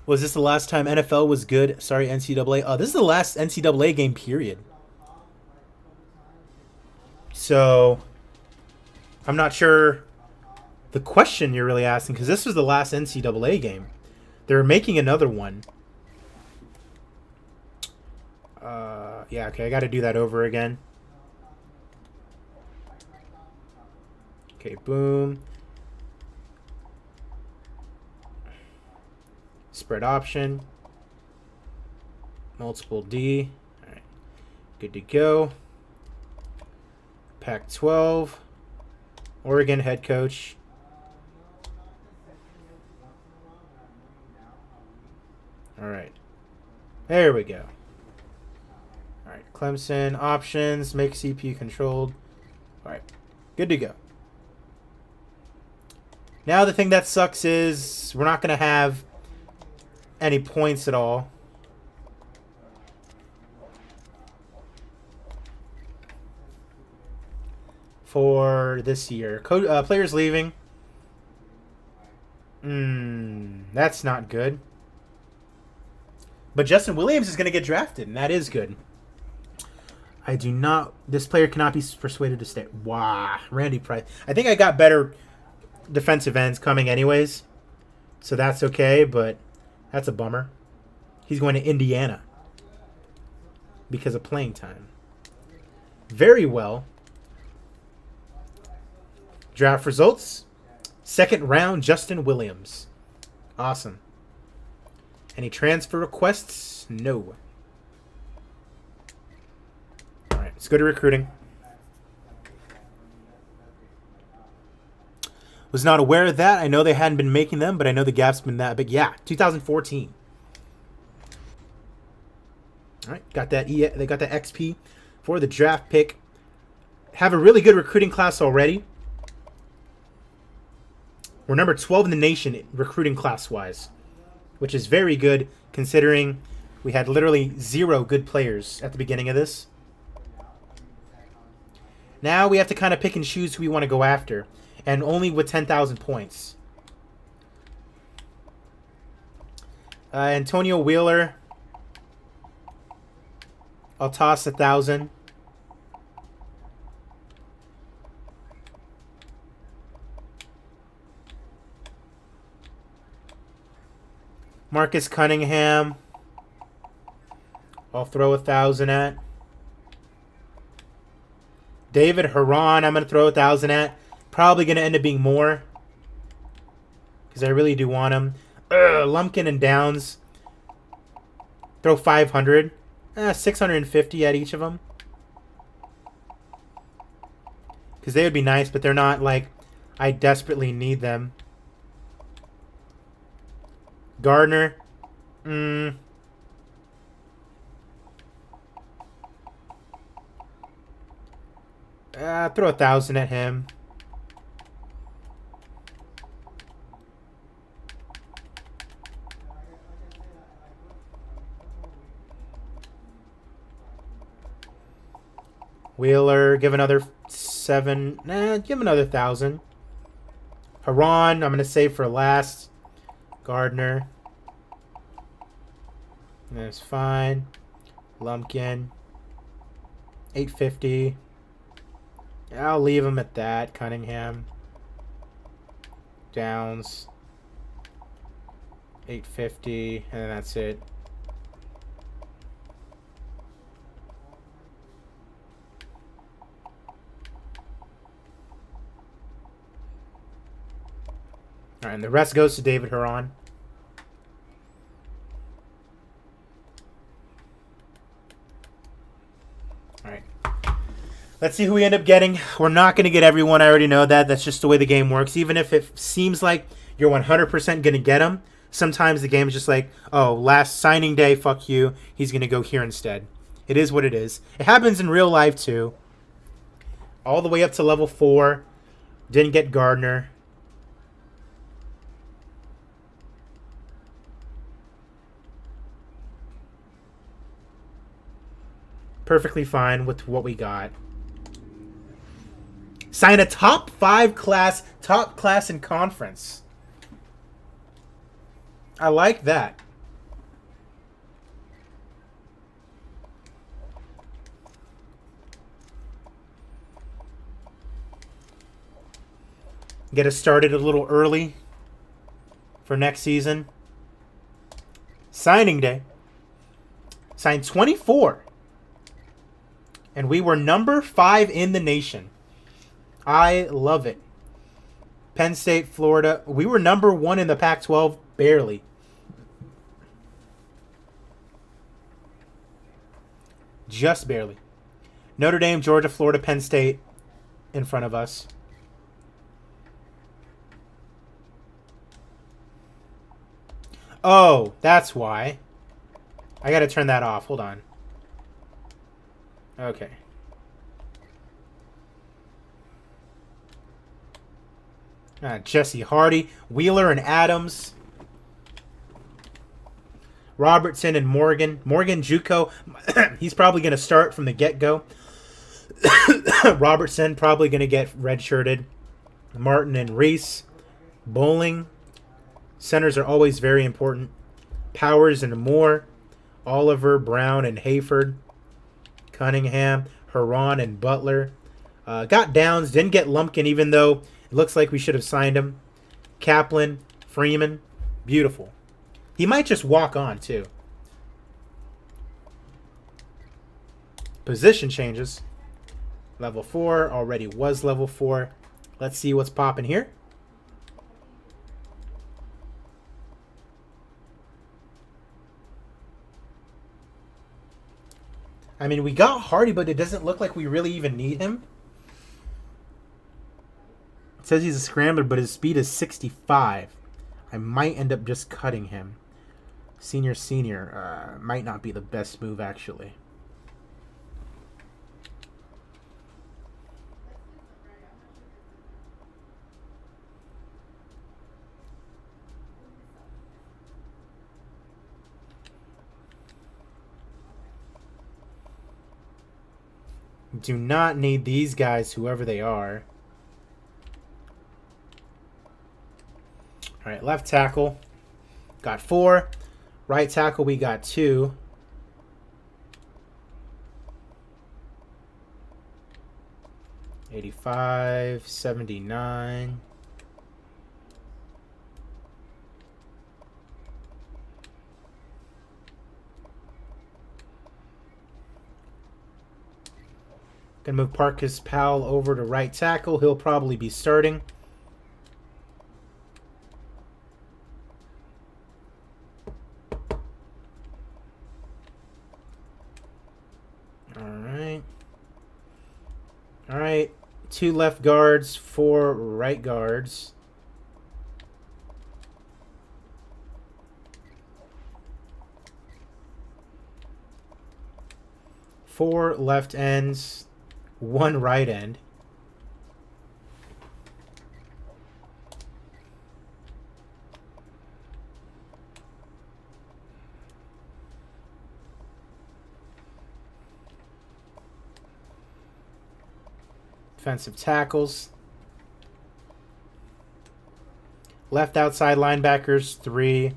Was this the last time NFL was good? Sorry, NCAA. This is the last NCAA game, period. So, I'm not sure the question you're really asking, because this was the last NCAA game. They're making another one. Yeah, okay, I got to do that over again. Okay, boom. Spread option. Multiple D. All right. Good to go. Pac12. Oregon head coach. All right. There we go. All right. Clemson options. Make CPU controlled. All right. Good to go. Now the thing that sucks is we're not going to have any points at all. For this year. Players leaving. That's not good. But Justin Williams is going to get drafted, and that is good. I do not... This player cannot be persuaded to stay. Wow. Randy Price. I think I got better defensive ends coming anyways. So that's okay, but that's a bummer. He's going to Indiana. Because of playing time. Very well. Draft results. Second round, Justin Williams. Awesome. Any transfer requests? No. All right, let's go to recruiting. Was not aware of that. I know they hadn't been making them, but I know the gap's been that big. Yeah, 2014. All right, got that. They got the XP for the draft pick. Have a really good recruiting class already. We're number 12 in the nation recruiting class-wise, which is very good considering we had literally 0 good players at the beginning of this. Now we have to kind of pick and choose who we want to go after, and only with 10,000 points. Antonio Wheeler, I'll toss 1,000. Marcus Cunningham, I'll throw 1,000 at. David Huron, I'm going to throw 1,000 at. Probably going to end up being more. Because I really do want him. Lumpkin and Downs. Throw 500. 650 at each of them. Because they would be nice, but they're not like I desperately need them. Gardner. Throw 1,000 at him. Wheeler, give another 7. Give another 1,000. Haran, I'm going to save for last. Gardner. That's fine. Lumpkin. 850. I'll leave him at that. Cunningham. Downs. 850. And then that's it. Alright, and the rest goes to David Huron. Alright. Let's see who we end up getting. We're not going to get everyone. I already know that. That's just the way the game works. Even if it seems like you're 100% going to get them, sometimes the game is just like, oh, last signing day, fuck you. He's going to go here instead. It is what it is. It happens in real life, too. All the way up to level 4. Didn't get Gardner. Perfectly fine with what we got. Sign a top 5 class, top class in conference. I like that. Get us started a little early for next season. Signing day. Signed 24. And we were number 5 in the nation. I love it. Penn State, Florida. We were number 1 in the Pac12, barely. Just barely. Notre Dame, Georgia, Florida, Penn State in front of us. Oh, that's why. I gotta turn that off. Hold on. Okay. Jesse Hardy, Wheeler and Adams, Robertson and Morgan. Morgan Juco, he's probably going to start from the get-go. Robertson probably going to get redshirted. Martin and Reese. Bowling. Centers are always very important. Powers and Moore. Oliver, Brown, and Hayford. Cunningham, Huron, and Butler. Got Downs, didn't get Lumpkin, even though it looks like we should have signed him. Kaplan, Freeman. Beautiful. He might just walk on, too. Position changes. Level 4 already was level 4. Let's see what's popping here. I mean, we got Hardy, but it doesn't look like we really even need him. It says he's a scrambler, but his speed is 65. I might end up just cutting him. Senior. Might not be the best move, actually. Do not need these guys, whoever they are. All right, left tackle. Got 4. Right tackle, we got 2. $85, $79. Gonna move Parkus Powell over to right tackle. He'll probably be starting. All right. 2 left guards, 4 right guards. Four left ends, 1 right end. Defensive tackles. Left outside linebackers, 3.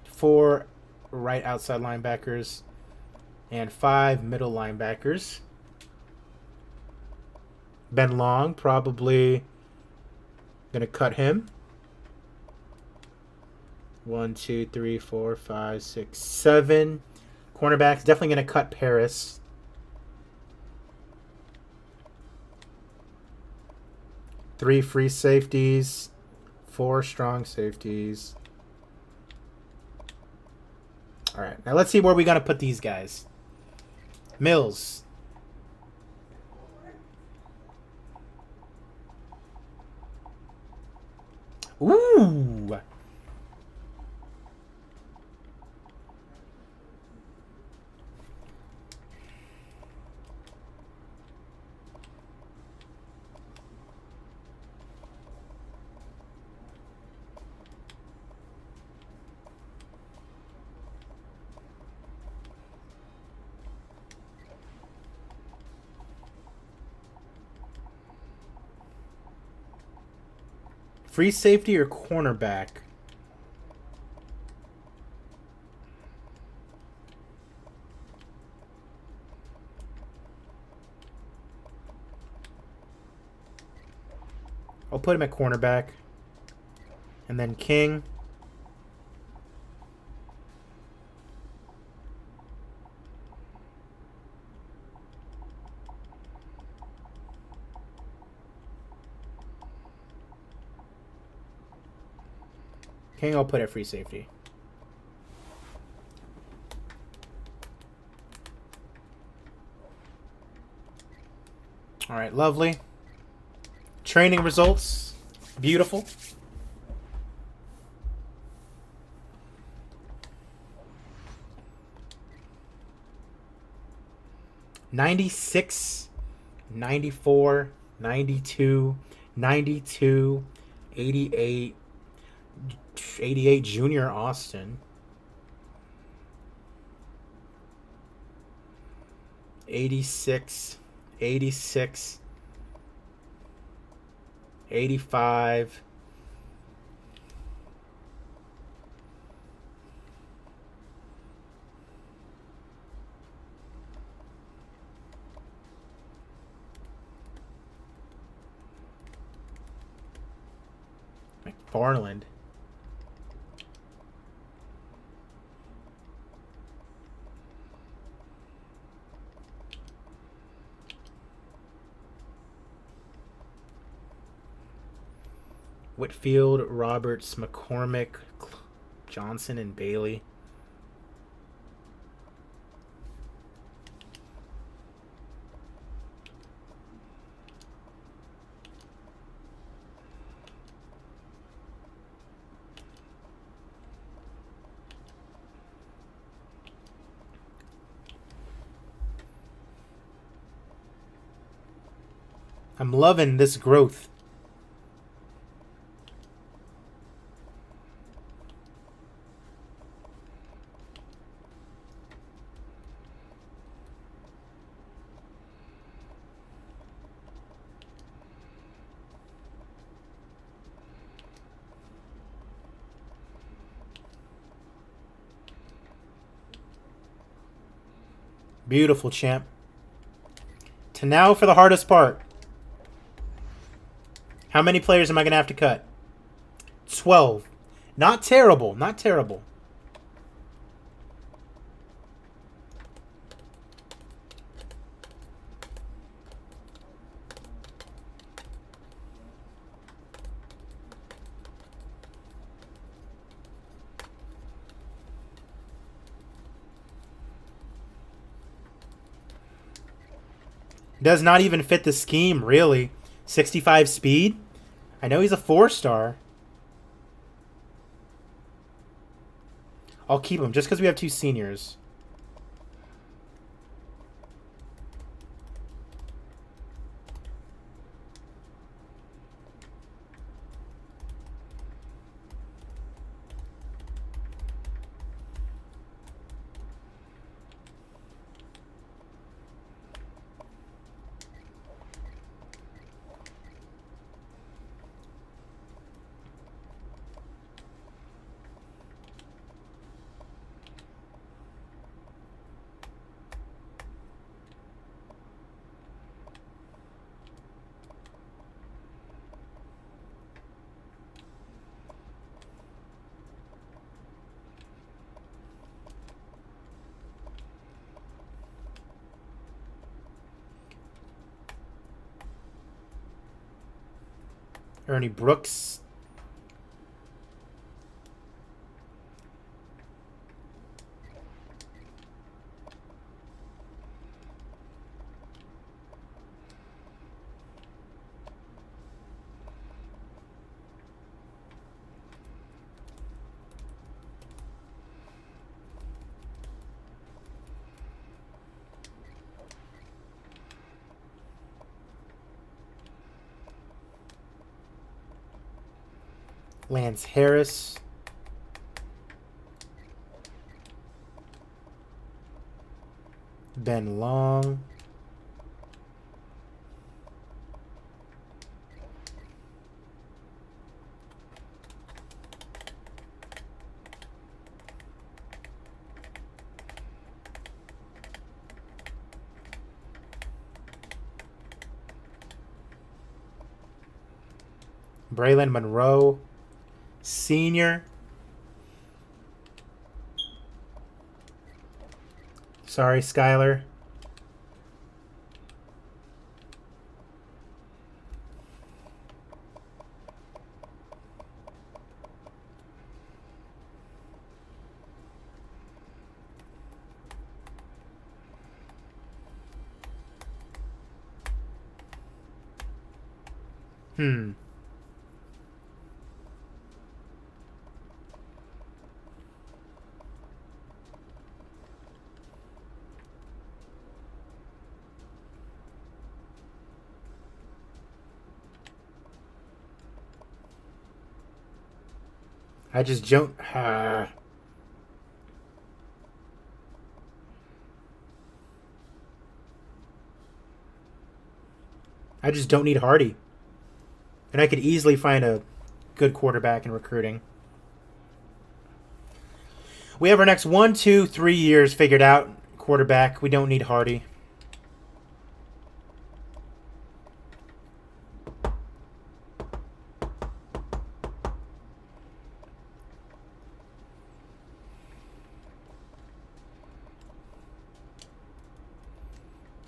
4 right outside linebackers. And 5 middle linebackers. Ben Long, probably going to cut him. 1, 2, 3, 4, 5, 6, 7. Cornerbacks, definitely going to cut Paris. 3 free safeties, 4 strong safeties. All right, now let's see where we're going to put these guys. Mills. Ooh. Free safety or cornerback? I'll put him at cornerback. And then King. King, I'll put at free safety. All right, lovely. Training results, beautiful. '96, '94, '92, 92, 88, 88 Junior Austin. 86, 86, 85. McFarland. Whitfield, Roberts, McCormick, Johnson, and Bailey. I'm loving this growth. Beautiful, champ. To now for the hardest part. How many players am I going to have to cut? 12. Not terrible. Not terrible. Does not even fit the scheme, really. 65 speed. I know he's a 4-star. I'll keep him just because we have 2 seniors. Ernie Brooks. Lance Harris. Ben Long. Braylon Monroe. Senior. Sorry, Skyler. I just don't. I just don't need Hardy. And I could easily find a good quarterback in recruiting. We have our next 1, 2, 3 years figured out. Quarterback. We don't need Hardy.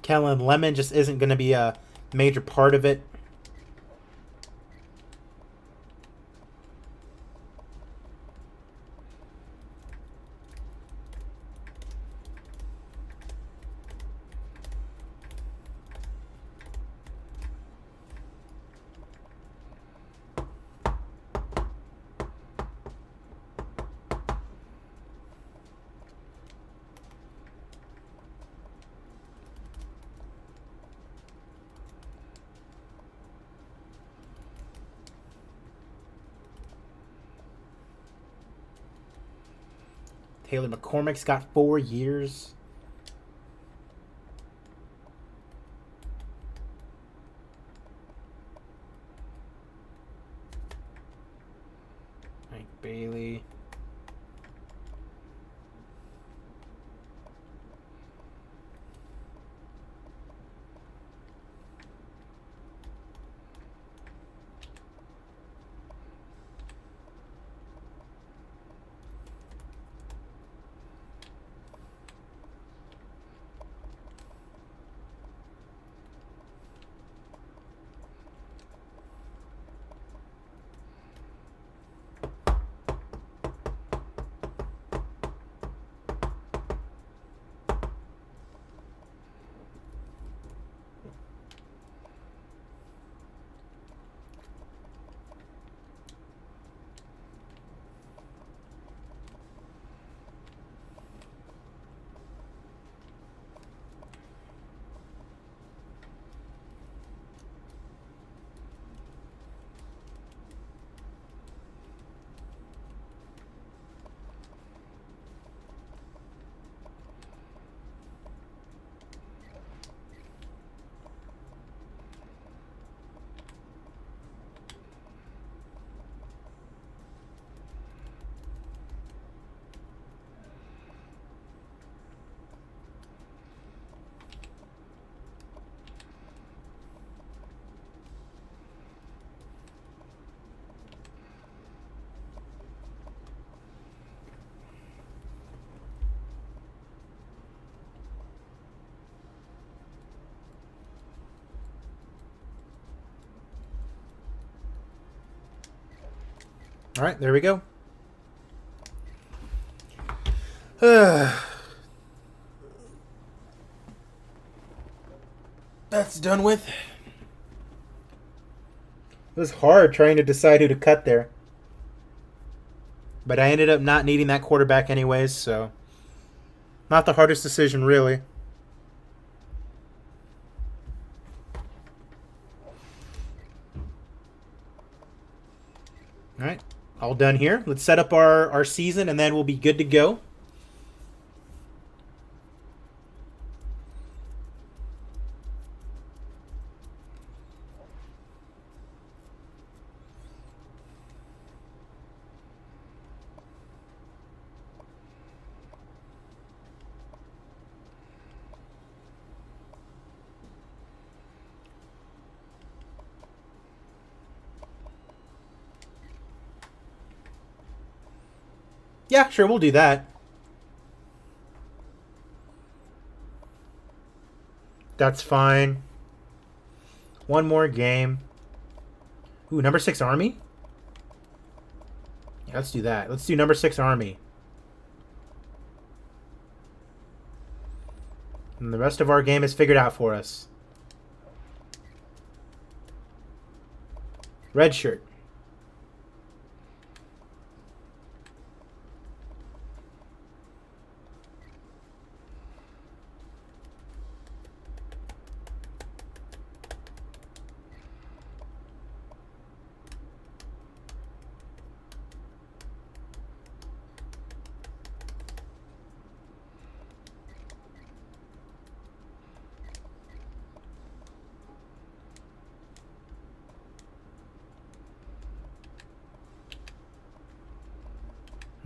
Kellen Lemon just isn't going to be a major part of it. Taylor McCormick's got 4 years. Mike Bailey. All right, there we go. That's done with. It was hard trying to decide who to cut there. But I ended up not needing that quarterback anyways, so not the hardest decision, really. All right, all done here. Let's set up our season, and then we'll be good to go. Yeah, sure, we'll do that. That's fine. One more game. Ooh, number 6 Army? Yeah, let's do that. Let's do number 6 Army. And the rest of our game is figured out for us. Red shirt.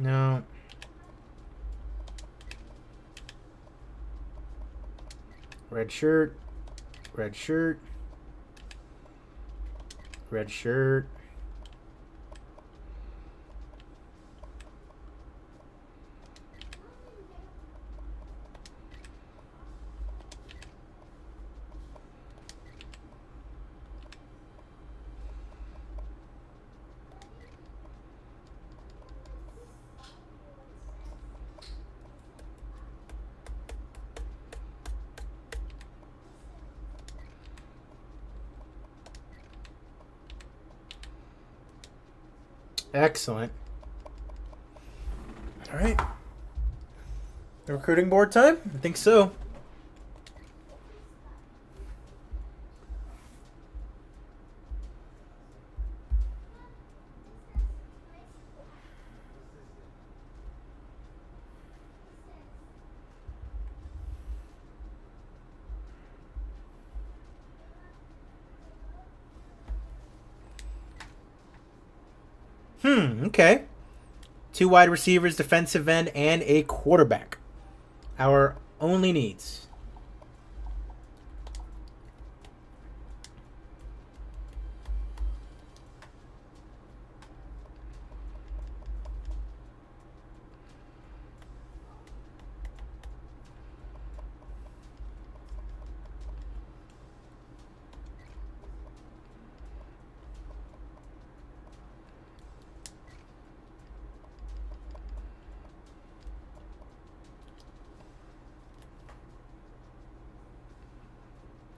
No. Red shirt. Red shirt. Red shirt. Excellent. All right. The recruiting board time? I think so. Okay. 2 wide receivers, defensive end, and a quarterback. Our only needs.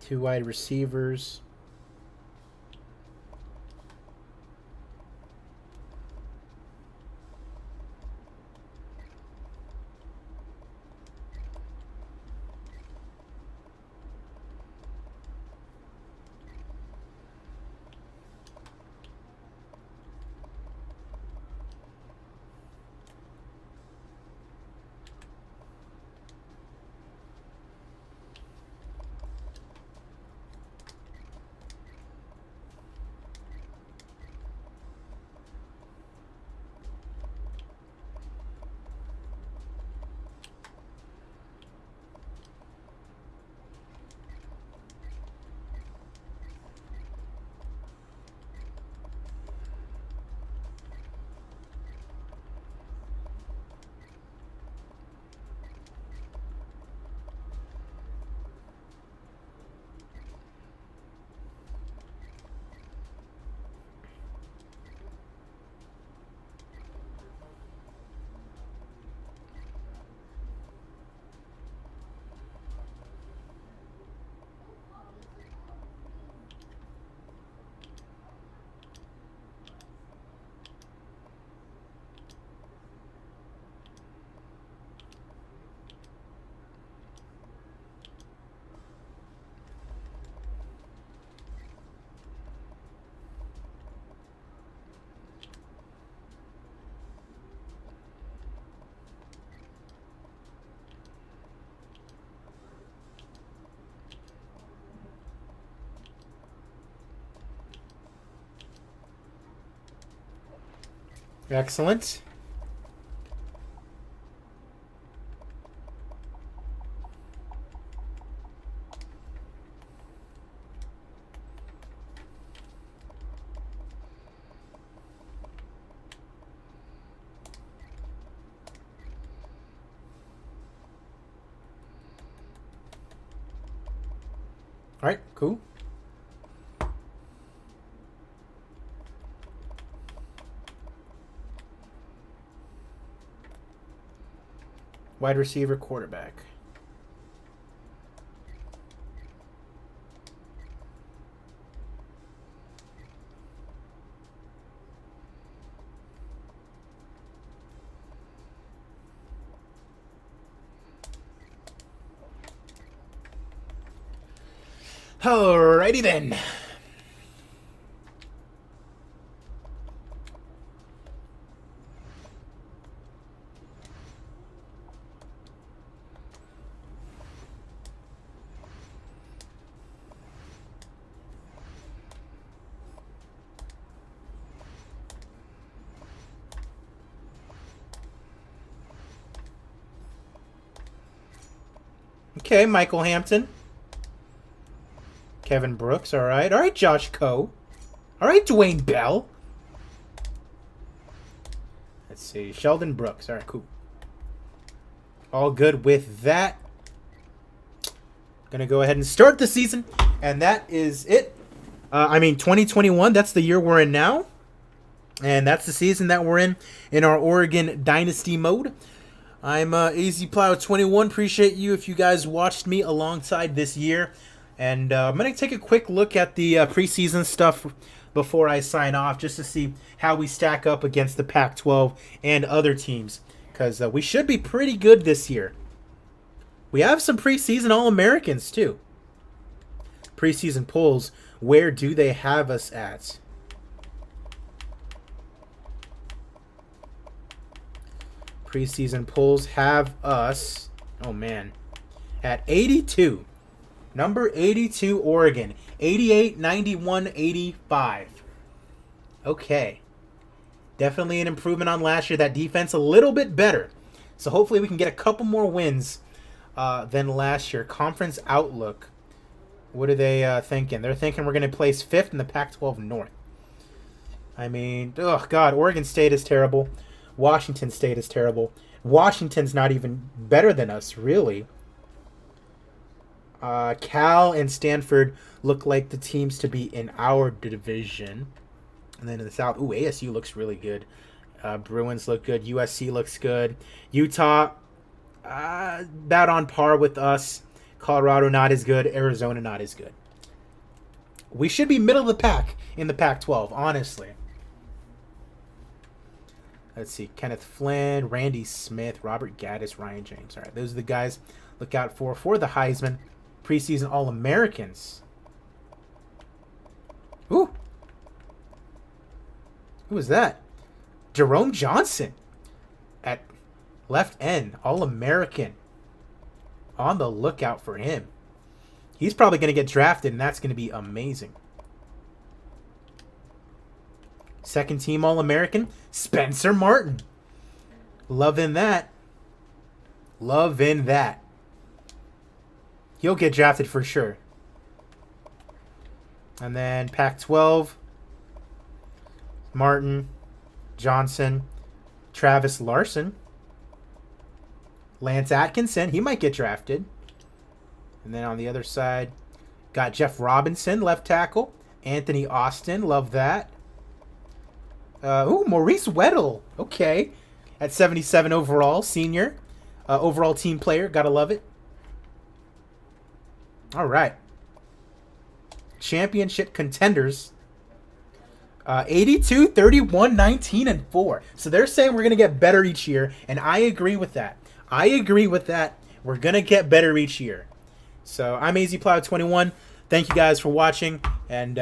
Two wide receivers. Excellent. All right, cool. Wide receiver, quarterback. Alrighty then. Okay, Michael Hampton. Kevin Brooks, all right. All right, Josh Coe. All right, Dwayne Bell. Let's see, Sheldon Brooks. All right, cool. All good with that. Gonna go ahead and start the season, and that is it. 2021, that's the year we're in now. And that's the season that we're in our Oregon Dynasty mode. I'm AZPlow21. Appreciate you if you guys watched me alongside this year. And I'm going to take a quick look at the preseason stuff before I sign off, just to see how we stack up against the Pac12 and other teams. Because we should be pretty good this year. We have some preseason All-Americans, too. Preseason polls, where do they have us at? Preseason polls have us, oh man, at 82. Number 82, Oregon. 88, 91, 85. Okay. Definitely an improvement on last year. That defense a little bit better. So hopefully we can get a couple more wins than last year. Conference outlook. What are they thinking? They're thinking we're going to place 5th in the Pac-12 North. I mean, oh God, Oregon State is terrible. Washington State is terrible. Washington's not even better than us, really. Cal and Stanford look like the teams to be in our division. And then in the South, ooh, ASU looks really good. Bruins look good. USC looks good. Utah, about on par with us. Colorado, not as good. Arizona, not as good. We should be middle of the pack in the Pac-12, honestly. Let's see. Kenneth Flynn, Randy Smith, Robert Gaddis, Ryan James. All right, those are the guys look out for the Heisman. Preseason All-Americans. Ooh. Who was that? Jerome Johnson at left end. All-American. On the lookout for him. He's probably going to get drafted, and that's going to be amazing. Second team All-American, Spencer Martin. Loving that. Loving that. He'll get drafted for sure. And then Pac-12, Martin, Johnson, Travis Larson, Lance Atkinson. He might get drafted. And then on the other side, got Jeff Robinson, left tackle. Anthony Austin, love that. Maurice Weddle. Okay. At 77 overall, senior. Overall team player. Gotta love it. All right. Championship contenders. 82, 31, 19, and 4. So they're saying we're going to get better each year, and I agree with that. I agree with that. We're going to get better each year. So I'm AZPlow21. Thank you guys for watching, and